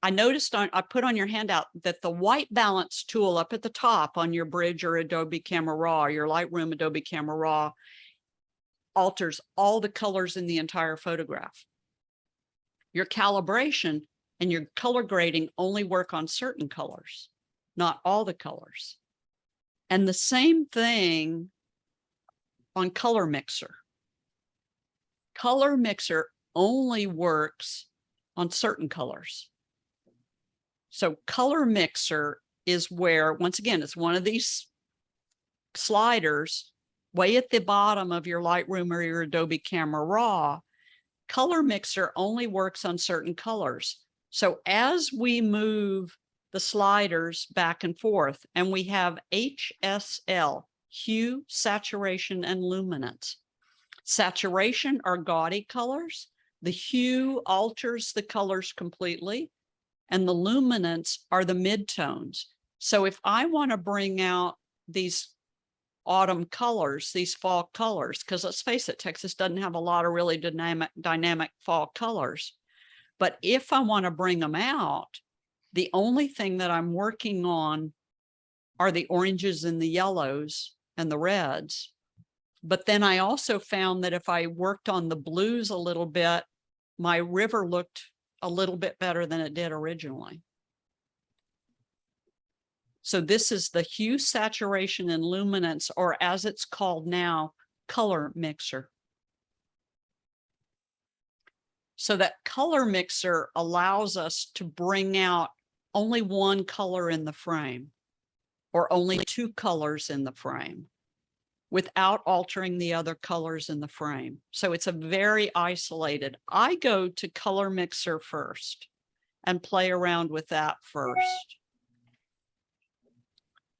I noticed I put on your handout that the white balance tool up at the top on your Bridge or Adobe Camera Raw, or your Lightroom Adobe Camera Raw, alters all the colors in the entire photograph. Your calibration and your color grading only work on certain colors, not all the colors. And the same thing on Color Mixer. Color Mixer only works on certain colors. So Color Mixer is where, once again, it's one of these sliders way at the bottom of your Lightroom or your Adobe Camera Raw. Color Mixer only works on certain colors. So as we move the sliders back and forth, and we have HSL, hue, saturation, and luminance. Saturation are gaudy colors. The hue alters the colors completely. And the luminance are the midtones. So if I want to bring out these autumn colors, these fall colors, because let's face it, Texas doesn't have a lot of really dynamic fall colors. But if I want to bring them out, the only thing that I'm working on are the oranges and the yellows and the reds. But then I also found that if I worked on the blues a little bit, my river looked a little bit better than it did originally. So this is the hue, saturation, and luminance, or as it's called now, Color Mixer. So that Color Mixer allows us to bring out only one color in the frame, or only two colors in the frame, without altering the other colors in the frame. So it's a very isolated. I go to Color Mixer first and play around with that first.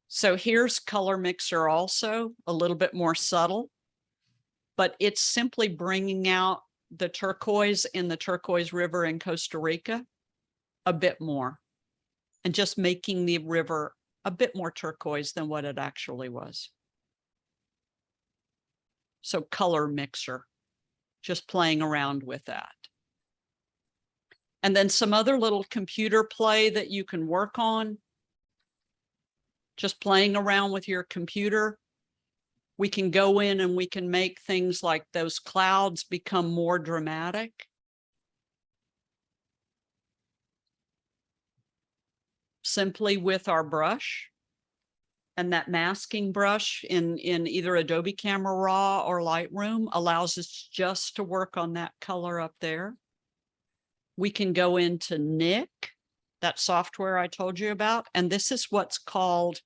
So here's Color Mixer also, a little bit more subtle, but it's simply bringing out the turquoise in the turquoise river in Costa Rica a bit more, and just making the river a bit more turquoise than what it actually was. So Color Mixer, just playing around with that. And then some other little computer play that you can work on. Just playing around with your computer. We can go in and we can make things like those clouds become more dramatic. Simply with our brush. And that masking brush in either Adobe Camera Raw or Lightroom allows us just to work on that color up there. We can go into Nik, that software I told you about, and this is what's called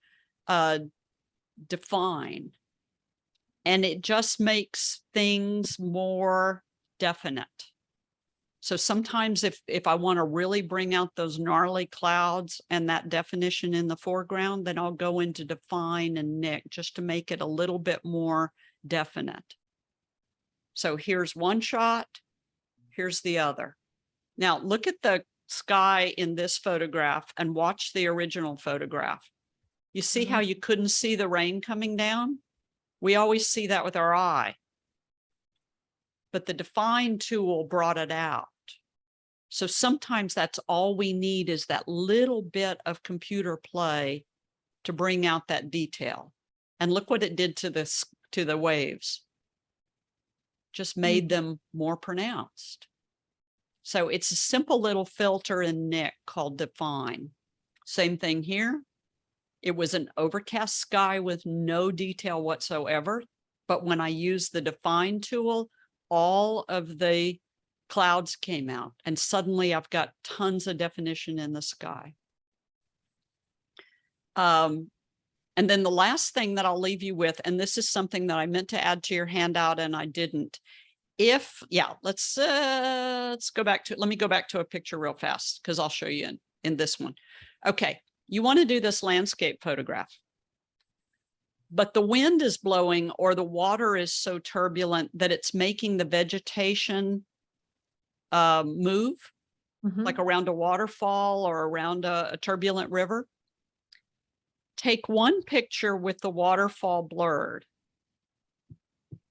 Define. And it just makes things more definite. So sometimes if I want to really bring out those gnarly clouds and that definition in the foreground, then I'll go into Define and Nik just to make it a little bit more definite. So here's one shot, here's the other. Now look at the sky in this photograph and watch the original photograph. You see how you couldn't see the rain coming down? We always see that with our eye. But the Define tool brought it out. So sometimes that's all we need, is that little bit of computer play to bring out that detail. And look what it did to this, to the waves. Just made them more pronounced. So it's a simple little filter in Nik called Define. Same thing here. It was an overcast sky with no detail whatsoever. But when I used the Define tool, all of the clouds came out, and suddenly I've got tons of definition in the sky. And then the last thing that I'll leave you with, and this is something that I meant to add to your handout and I didn't. Let's go back to, let me go back to a picture real fast because I'll show you in this one. Okay, you want to do this landscape photograph, but the wind is blowing or the water is so turbulent that it's making the vegetation move, like around a waterfall or around a turbulent river. Take one picture with the waterfall blurred.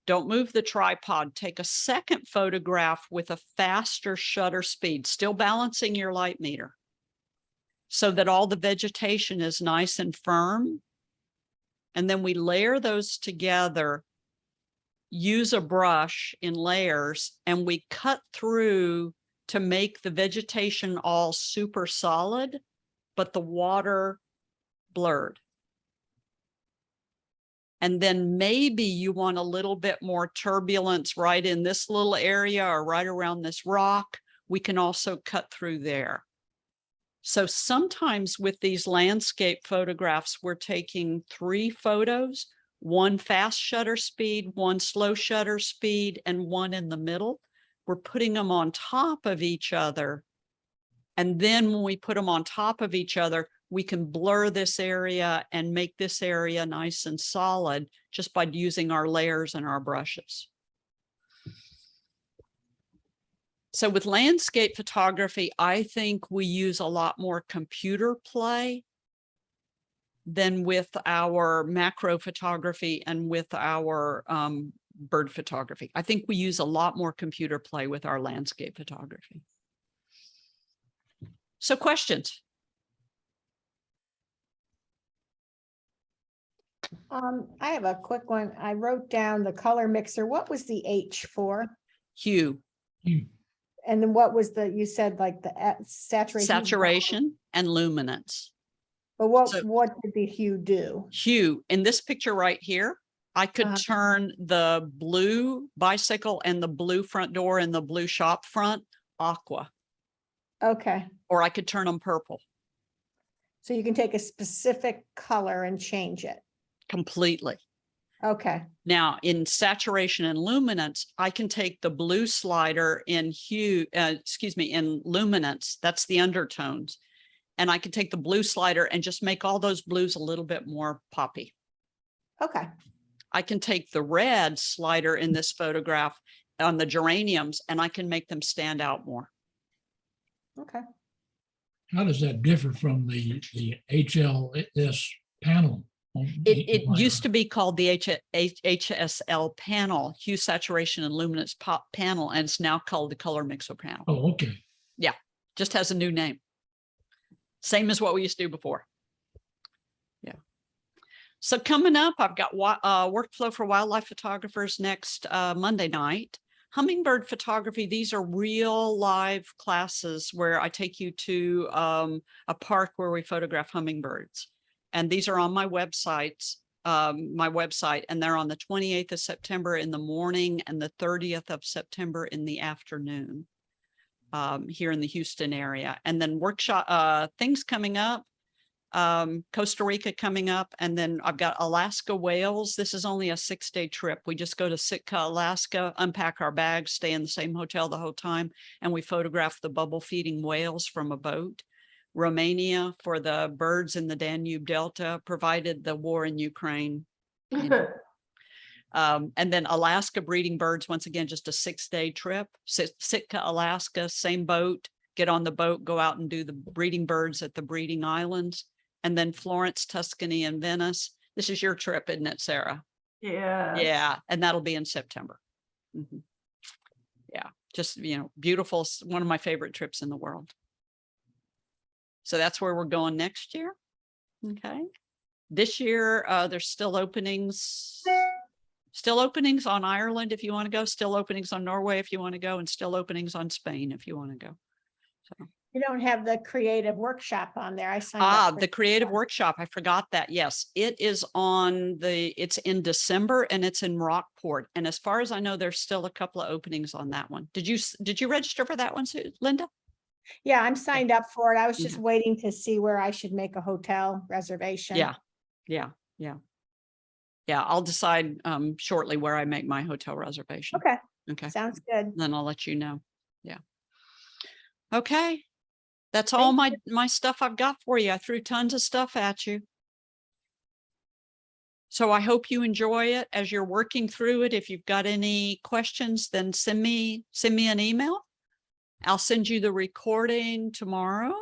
Don't move the tripod. Take a second photograph with a faster shutter speed, still balancing your light meter, so that all the vegetation is nice and firm. And then we layer those together, use a brush in layers, and we cut through to make the vegetation all super solid, but the water blurred. And then maybe you want a little bit more turbulence right in this little area or right around this rock. We can also cut through there. So sometimes with these landscape photographs, we're taking 3 photos, one fast shutter speed, one slow shutter speed, and one in the middle. We're putting them on top of each other. And then when we put them on top of each other, we can blur this area and make this area nice and solid just by using our layers and our brushes. So with landscape photography, I think we use a lot more computer play than with our macro photography and with our bird photography. I think we use a lot more computer play with our landscape photography. So questions? I have a quick one. I wrote down the color mixer. What was the H for? Hue, You, And then what was the, you said like the saturation? saturation, and luminance. But what, So- what did the hue do? Hue, in this picture right here, I could Uh-huh. turn the blue bicycle and the blue front door and the blue shop front aqua, Okay, or I could turn them purple so you can take a specific color and change it. completely. Okay, Now, in saturation and luminance, I can take the blue slider in hue, in luminance, that's the undertones. And I can take the blue slider and just make all those blues a little bit more poppy. okay, I can take the red slider in this photograph on the geraniums and I can make them stand out more. okay. how does that differ from the HLS panel? It used to be called the HSL panel, hue, saturation, and luminance panel, and it's now called the color mixer panel. Oh, okay. Just has a new name. Same as what we used to do before. Yeah. So coming up, I've got workflow for wildlife photographers next Monday night. Hummingbird photography, these are real live classes where I take you to a park where we photograph hummingbirds. And these are on my website, and they're on the 28th of September in the morning and the 30th of September in the afternoon here in the Houston area. And then workshop things coming up, Costa Rica coming up, and then I've got Alaska whales. This is only a 6-day trip. We just go to Sitka, Alaska, unpack our bags, stay in the same hotel the whole time, and we photograph the bubble feeding whales from a boat. Romania for the birds in the Danube Delta, provided the war in Ukraine. You know. And then Alaska breeding birds, once again, just a 6-day trip. Sitka, Alaska, same boat, get on the boat, go out and do the breeding birds at the breeding islands. And then Florence, Tuscany, and Venice. This is your trip, isn't it, Sarah? Yeah. Yeah, and that'll be in September. Mhm. Yeah, just, you know, beautiful, one of my favorite trips in the world. So that's where we're going next year. Okay. This year, there's still openings on Ireland if you want to go, still openings on Norway if you want to go, and still openings on Spain if you want to go. So, You don't have the creative workshop on there. I signed up. for the creative workshop, I forgot that. Yes, it is it's in December and it's in Rockport. And as far as I know, there's still a couple of openings on that one. Did you register for that one, Linda? Yeah, I'm signed up for it. I was just waiting to see where I should make a hotel reservation. Yeah. I'll decide shortly where I make my hotel reservation. Okay, Okay. sounds good. Then I'll let you know. Yeah. Okay. That's all my stuff I've got for you. I threw tons of stuff at you. So I hope you enjoy it as you're working through it. If you've got any questions, then send me an email. I'll send you the recording tomorrow.